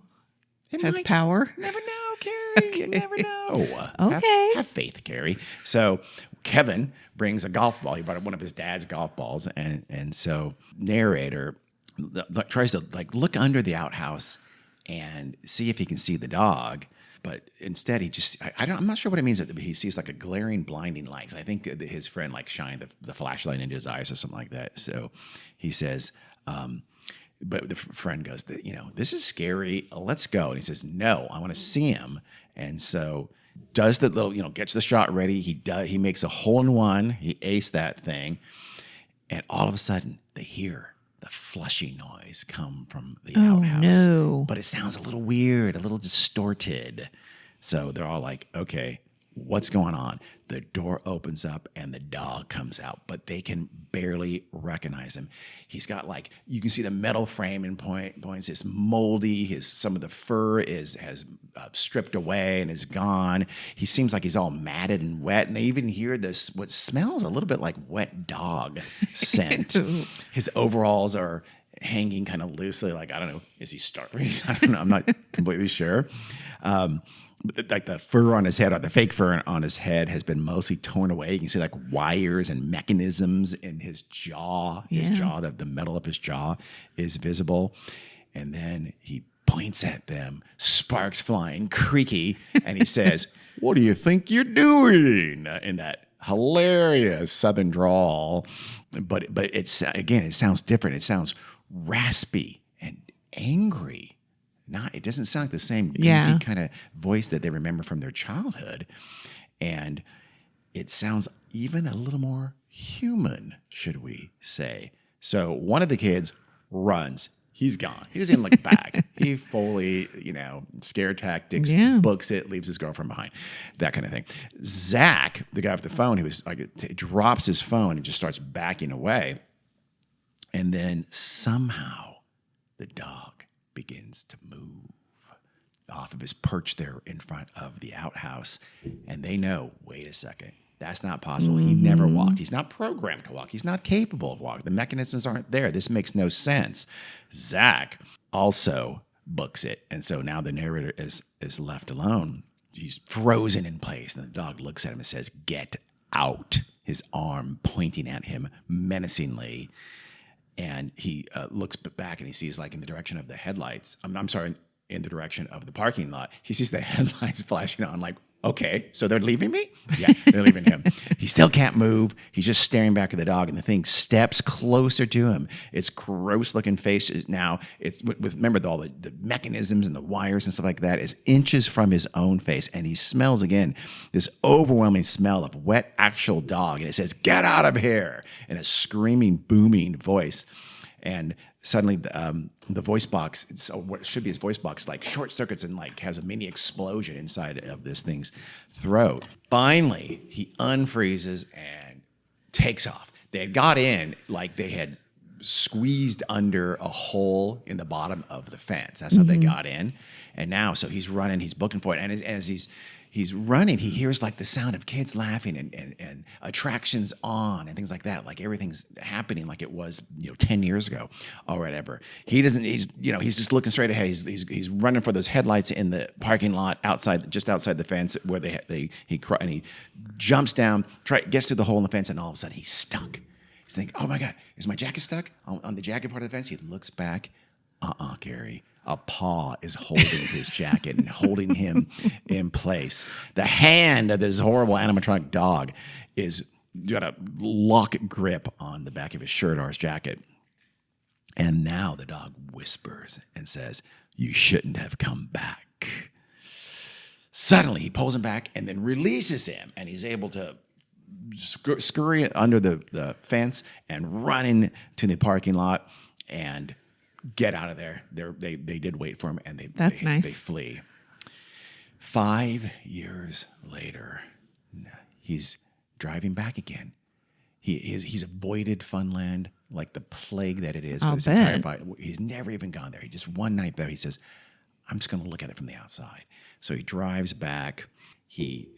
has power. Never know, Carrie. Okay. You never know. Okay. Have faith, Carrie. So Kevin brings a golf ball. He brought one of his dad's golf balls, and so narrator tries to like look under the outhouse and see if he can see the dog. But instead, he just, I'm not sure what it means that he sees like a glaring, blinding light. I think his friend like shined the flashlight into his eyes or something like that. So he says, but the friend goes, this is scary. Let's go. And he says, no, I want to see him. And so does the little, gets the shot ready. He makes a hole in one. He aced that thing. And all of a sudden, they hear the flushing noise come from the Oh, outhouse. no. But it sounds a little weird, a little distorted. So they're all like, okay, what's going on? The door opens up and the dog comes out, but they can barely recognize him. He's got like, you can see the metal frame in points. It's moldy. Some of the fur has stripped away and is gone. He seems like he's all matted and wet. And they even hear this, what smells a little bit like wet dog scent. His overalls are hanging kind of loosely. Like, I don't know, is he starving? I don't know. I'm not completely sure. Like the fur on his head, or the fake fur on his head, has been mostly torn away. You can see like wires and mechanisms in his jaw. His jaw, the metal of his jaw is visible. And then he points at them, sparks flying, creaky, and he says, "What do you think you're doing?" In that hilarious Southern drawl. But it's, again, it sounds different. It sounds raspy and angry. It doesn't sound like the same goofy kind of voice that they remember from their childhood. And it sounds even a little more human, should we say. So one of the kids runs. He's gone. He doesn't even look back. He fully, scare tactics, books it, leaves his girlfriend behind, that kind of thing. Zach, the guy with the phone, drops his phone and just starts backing away. And then somehow the dog begins to move off of his perch there in front of the outhouse. And they know, wait a second, that's not possible. He never walked. He's not programmed to walk. He's not capable of walking. The mechanisms aren't there. This makes no sense. Zach also books it. And so now the narrator is left alone. He's frozen in place. And the dog looks at him and says, "Get out." His arm pointing at him menacingly. And he looks back and he sees, like, in the direction of the headlights. I'm sorry, in the direction of the parking lot. He sees the headlights flashing on, like, okay, so they're leaving me? Yeah, they're leaving him. He still can't move. He's just staring back at the dog, and the thing steps closer to him. Its gross-looking face is now, remember all the mechanisms and the wires and stuff like that, is inches from his own face, and he smells, again, this overwhelming smell of wet, actual dog, and it says, "Get out of here," in a screaming, booming voice. And suddenly the voice box, what should be his voice box, like short circuits and like has a mini explosion inside of this thing's throat. Finally, he unfreezes and takes off. They had got in, like they had squeezed under a hole in the bottom of the fence. That's how they got in. And now, so he's running, he's booking for it. And as he's running, he hears like the sound of kids laughing and attractions on and things like that. Like everything's happening like it was, 10 years ago or whatever. He's just looking straight ahead. He's running for those headlights in the parking lot just outside the fence where he jumps down, gets through the hole in the fence, and all of a sudden he's stuck. He's thinking, "Oh my God, is my jacket stuck on the jacket part of the fence?" He looks back. Gary. A paw is holding his jacket and holding him in place. The hand of this horrible animatronic dog is got a lock grip on the back of his shirt or his jacket. And now the dog whispers and says, "You shouldn't have come back." Suddenly he pulls him back and then releases him, and he's able to scurry under the fence and run into the parking lot and get out of there. They did wait for him, and That's nice. They flee. 5 years later, he's driving back again. He's avoided Funland like the plague that it is. For this entire fight. He's never even gone there. He just one night though, he says, "I'm just going to look at it from the outside." So he drives back. He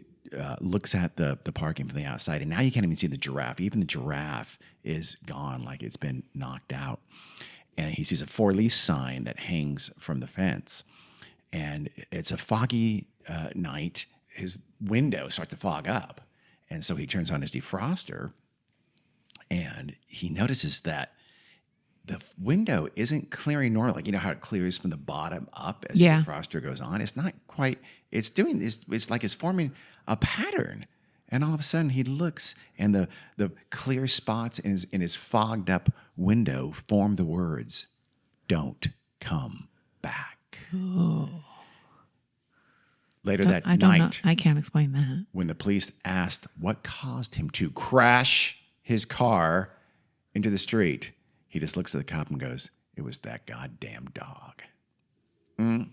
looks at the parking from the outside, and now you can't even see the giraffe. Even the giraffe is gone, like it's been knocked out. And he sees a for lease sign that hangs from the fence. And it's a foggy night. His windows start to fog up. And so he turns on his defroster, and he notices that the window isn't clearing normally. Like, you know how it clears from the bottom up as the defroster goes on? It's not quite. It's like it's forming a pattern. And all of a sudden he looks, and the clear spots in his fogged up window form the words, "Don't come back." Oh. Later that night, I can't explain that. when the police asked what caused him to crash his car into the street, he just looks at the cop and goes, "It was that goddamn dog." And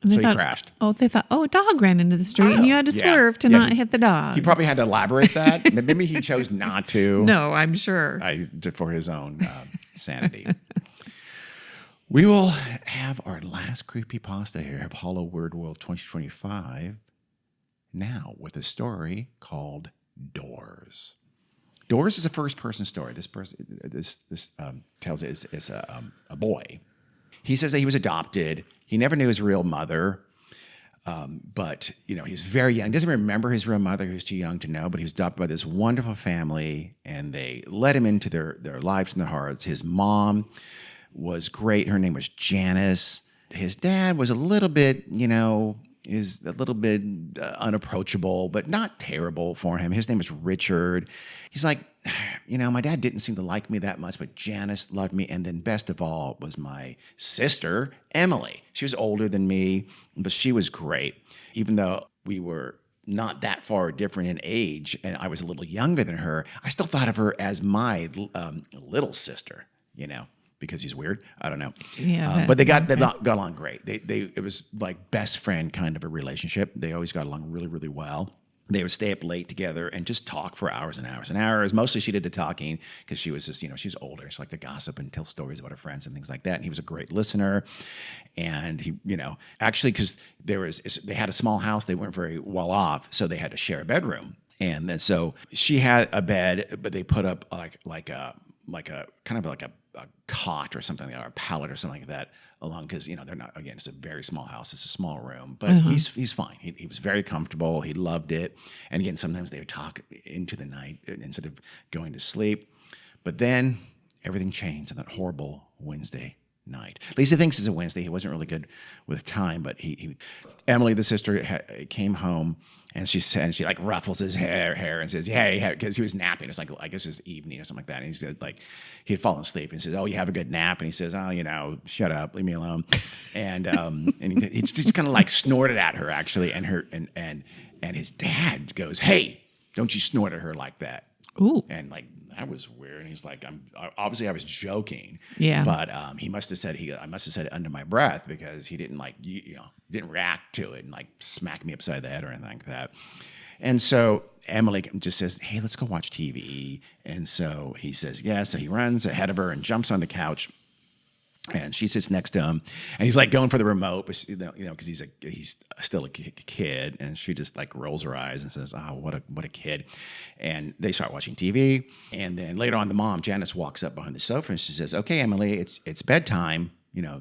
So he crashed. They thought, a dog ran into the street and you had to swerve to not hit the dog. He probably had to elaborate that. Maybe he chose not to. No, I'm sure. For his own sanity. We will have our last creepypasta here of Hollow Word World 2025 now with a story called Doors. Doors is a first-person story. This tells it is a boy. He says that he was adopted. He never knew his real mother, but he's very young. He doesn't remember his real mother. He was too young to know, but he was adopted by this wonderful family, and they let him into their lives and their hearts. His mom was great. Her name was Janice. His dad was a little bit, unapproachable, but not terrible for him. His name was Richard. He's like, my dad didn't seem to like me that much, but Janice loved me. And then best of all was my sister, Emily. She was older than me, but she was great. Even though we were not that far different in age and I was a little younger than her, I still thought of her as my little sister, because he's weird. I don't know. Yeah, but they got along great. It was like best friend kind of a relationship. They always got along really, really well. They would stay up late together and just talk for hours and hours and hours. Mostly she did the talking because she was just, she's older. She liked to gossip and tell stories about her friends and things like that. And he was a great listener. And he, actually, because they had a small house, they weren't very well off, so they had to share a bedroom. And then so she had a bed, but they put up like a kind of like a cot or something, or a pallet or something like that along, because they're not, again, it's a very small house, it's a small room, but he's fine. He was very comfortable. He loved it. And again, sometimes they would talk into the night instead of going to sleep. But then everything changed on that horrible Wednesday night. Lisa thinks it's a Wednesday. He wasn't really good with time, but Emily, the sister, came home. And she like ruffles his hair and says, "Hey," because he was napping. It's like, I guess it was evening or something like that. And he said, like, he had fallen asleep. And he says, "Oh, you have a good nap?" And he says, "Oh, shut up, leave me alone." And he just kind of like snorted at her, actually. And his dad goes, "Hey, don't you snort at her like that." Ooh. And like, that was weird. And he's like, obviously I was joking. Yeah. But he must have said I must have said it under my breath, because he didn't didn't react to it and like smack me upside the head or anything like that. And so Emily just says, "Hey, let's go watch TV." And so he says, "Yeah." So he runs ahead of her and jumps on the couch. And she sits next to him, and he's like going for the remote, but because he's still a kid, and she just like rolls her eyes and says, "Oh, what a kid." And they start watching TV, and then later on, the mom, Janice, walks up behind the sofa and she says, "Okay, Emily, it's bedtime.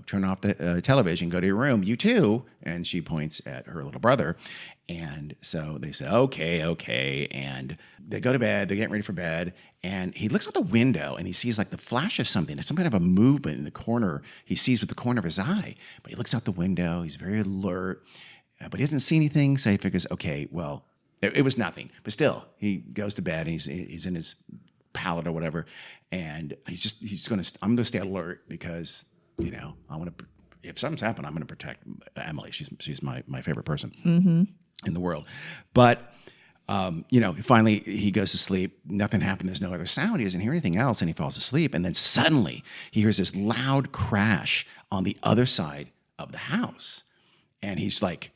Turn off the television, go to your room. You too." And she points at her little brother. And so they say, okay. And they go to bed. They're getting ready for bed. And he looks out the window and he sees like the flash of something. Some kind of a movement in the corner. He sees with the corner of his eye. But he looks out the window. He's very alert. But he doesn't see anything. So he figures, okay, well, it was nothing. But still, he goes to bed and he's in his pallet or whatever. And I'm going to stay alert, because I want to. If something's happened, I'm going to protect Emily. She's my favorite person in the world. But finally he goes to sleep. Nothing happened. There's no other sound. He doesn't hear anything else, and he falls asleep. And then suddenly he hears this loud crash on the other side of the house, and he's like,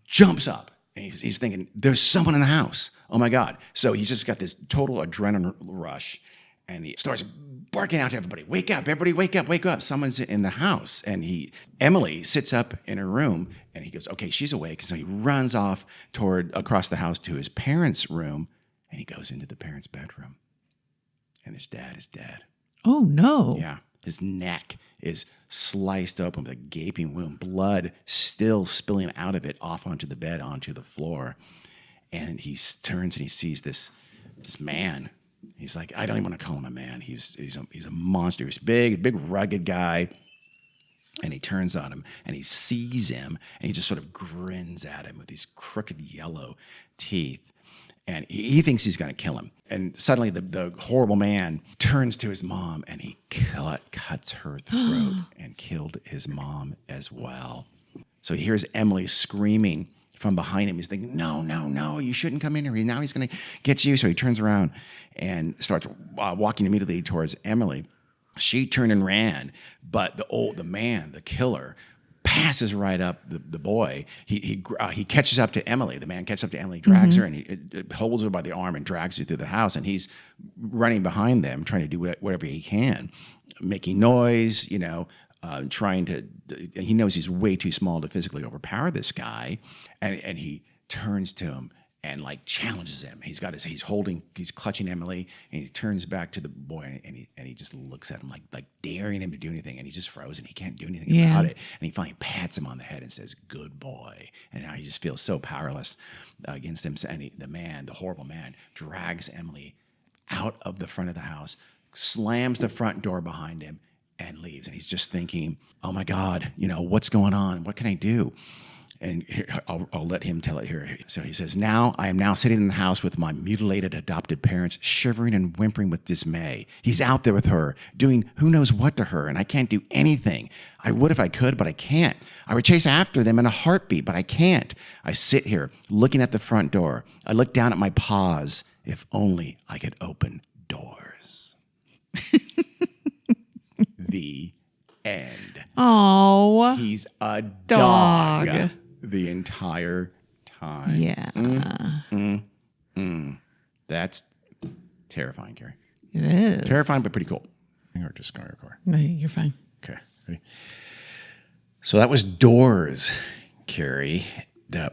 jumps up. And he's thinking, there's someone in the house. Oh my God! So he's just got this total adrenaline rush. And he starts barking out to everybody, "Wake up, everybody, wake up, wake up. Someone's in the house." And Emily sits up in her room, and he goes, okay, she's awake. So he runs off across the house to his parents' room, and he goes into the parents' bedroom. And his dad is dead. Oh, no. Yeah. His neck is sliced open with a gaping wound, blood still spilling out of it off onto the bed, onto the floor. And he turns and he sees this man. He's like, I don't even want to call him a man. He's a monster. He's big, rugged guy. And he turns on him and he sees him and he just sort of grins at him with these crooked yellow teeth. And he thinks he's going to kill him. And suddenly the horrible man turns to his mom and he cuts her throat and killed his mom as well. So he hears Emily screaming from behind him. He's thinking, no, no, no, you shouldn't come in here. Now he's going to get you. So he turns around and starts walking immediately towards Emily. She turned and ran, but the man, the killer, passes right up the boy. He catches up to Emily. The man catches up to Emily, drags her, and he holds her by the arm and drags her through the house. And he's running behind them, trying to do whatever he can, making noise, trying to. He knows he's way too small to physically overpower this guy, and he turns to him and like challenges him. He's clutching Emily, and he turns back to the boy, and he just looks at him like daring him to do anything, and he's just frozen. He can't do anything about it, and he finally pats him on the head and says, "Good boy." And now he just feels so powerless against him. And the horrible man, drags Emily out of the front of the house, slams the front door behind him, and leaves. And he's just thinking, "Oh my God, what's going on? What can I do?" And here, I'll let him tell it here. So he says, I am now sitting in the house with my mutilated adopted parents, shivering and whimpering with dismay. He's out there with her, doing who knows what to her, and I can't do anything. I would if I could, but I can't. I would chase after them in a heartbeat, but I can't. I sit here looking at the front door. I look down at my paws. If only I could open doors. The end. Oh, he's a dog. The entire time. Yeah. That's terrifying, Carrie. It is. Terrifying, but pretty cool. We're just going to record. No, you're fine. Okay. Ready? So that was Doors, Carrie.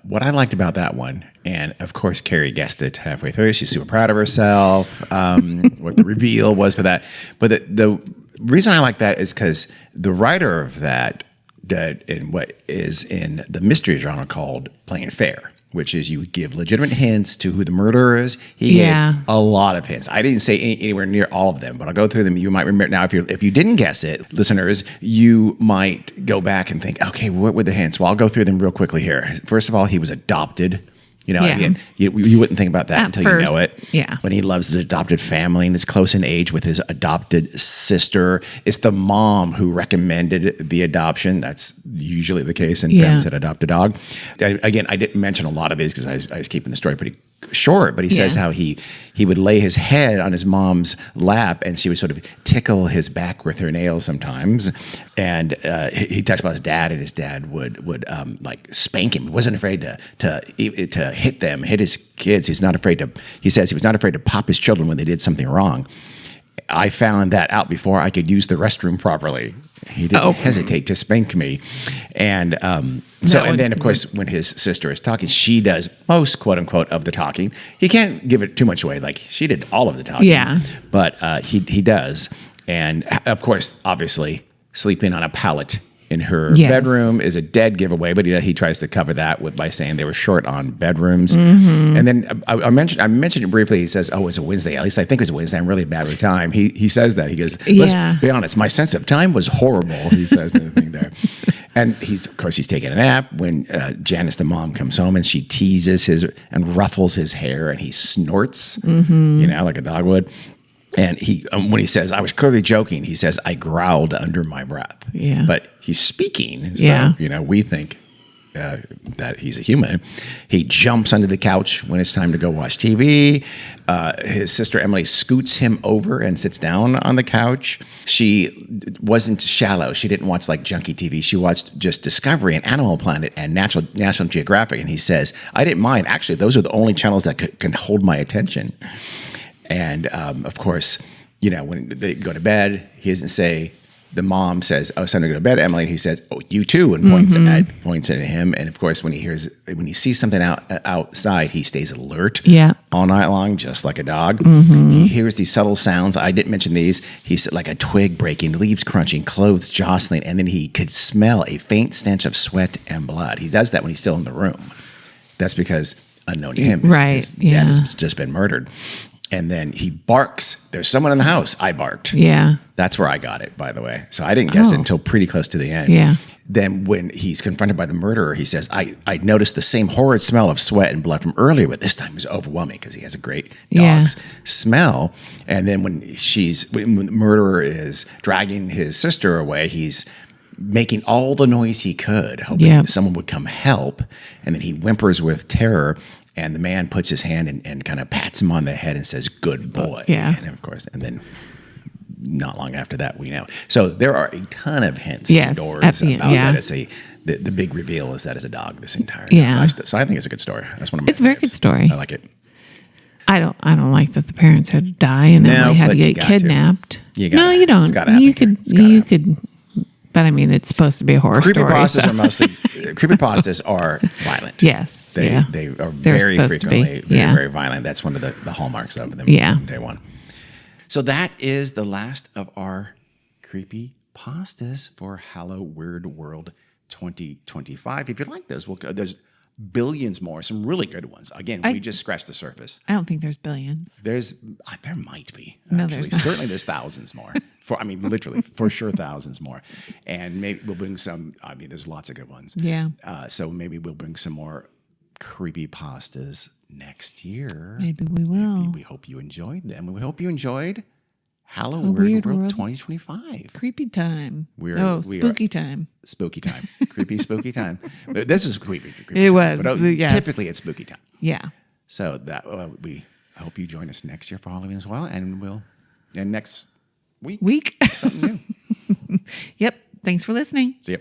What I liked about that one, and of course, Carrie guessed it halfway through. She's super proud of herself, what the reveal was for that. But the reason I like that is because the writer of that did in what is in the mystery genre called Playing Fair, which is you give legitimate hints to who the murderer is. He gave a lot of hints. I didn't say anywhere near all of them, but I'll go through them. You might remember now. If you didn't guess it, listeners, you might go back and think, okay, what were the hints? Well, I'll go through them real quickly here. First of all, he was adopted. Again, you wouldn't think about that until you know it. Yeah. When he loves his adopted family and is close in age with his adopted sister. It's the mom who recommended the adoption. That's usually the case in families that adopt a dog. Again, I didn't mention a lot of these because I was keeping the story pretty short, but he says how he would lay his head on his mom's lap and she would sort of tickle his back with her nails sometimes. And he talks about his dad, and his dad would like spank him. He wasn't afraid to hit his kids. He says he was not afraid to pop his children when they did something wrong. I found that out before I could use the restroom properly. He didn't hesitate to spank me. And then, of course, when his sister is talking, she does most, quote unquote, of the talking. He can't give it too much away. Like, she did all of the talking. Yeah. But he does. And, of course, obviously, sleeping on a pallet in her bedroom is a dead giveaway, but he tries to cover that by saying they were short on bedrooms. Mm-hmm. And then I mentioned it briefly. He says, "Oh, it was a Wednesday. At least I think it was a Wednesday. I'm really bad with time." He says that. He goes, "Let's be honest. My sense of time was horrible." He says the thing there. And he's taking a nap when Janice, the mom, comes home, and she teases and ruffles his hair, and he snorts, like a dog would. And when he says, "I was clearly joking," he says, "I growled under my breath." Yeah. But he's speaking. So, we think that he's a human. He jumps under the couch when it's time to go watch TV. His sister Emily scoots him over and sits down on the couch. She wasn't shallow. She didn't watch like junky TV. She watched just Discovery and Animal Planet and National Geographic. And he says, "I didn't mind. Actually, those are the only channels that can hold my attention." And, of course, when they go to bed, he doesn't say, the mom says, "Oh, it's time to go to bed, Emily." He says, "Oh, you too," and points at him. And, of course, when he sees something outside, he stays alert all night long, just like a dog. Mm-hmm. He hears these subtle sounds. I didn't mention these. He's like a twig breaking, leaves crunching, clothes jostling, and then he could smell a faint stench of sweat and blood. He does that when he's still in the room. That's because, unknown to him, his dad has just been murdered. And then he barks. "There's someone in the house." I barked. Yeah. That's where I got it, by the way. So I didn't guess it until pretty close to the end. Yeah. Then when he's confronted by the murderer, he says, I noticed the same horrid smell of sweat and blood from earlier, but this time it was overwhelming because he has a great dog's smell. And then when the murderer is dragging his sister away, he's making all the noise he could, hoping someone would come help. And then he whimpers with terror. And the man puts his hand and kind of pats him on the head and says, "Good boy." Yeah. And of course, and then not long after that, we know. So there are a ton of hints to doors about that. It's the big reveal is that it's a dog this entire time. Yeah. So I think it's a good story. That's one of my It's a very good story. I like it. I don't like that the parents had to die and Emily had to get kidnapped. You don't. It's gotta happen. You could. But I mean, it's supposed to be a horror story. Creepypastas are violent. Yes. They are very frequently very violent. That's one of the hallmarks of them from day one. So that is the last of our creepypastas for Hello Weird World 2025. If you like this, there's billions more, some really good ones. Again, we just scratched the surface. I don't think there's billions. There might be. No, actually. there's not. Certainly there's thousands more. Literally, for sure, thousands more. And maybe we'll bring some. I mean, there's lots of good ones. Yeah. So maybe we'll bring some more creepypastas next year. Maybe we will. We hope you enjoyed them. We hope you enjoyed Hello Weird World World 2025. Creepy time. Spooky time. Spooky time. Creepy spooky time. But this is creepy. It was. But, yes. Typically, it's spooky time. Yeah. So that I hope you join us next year for Halloween as well, and next week Week. something new. Yep. Thanks for listening. See ya.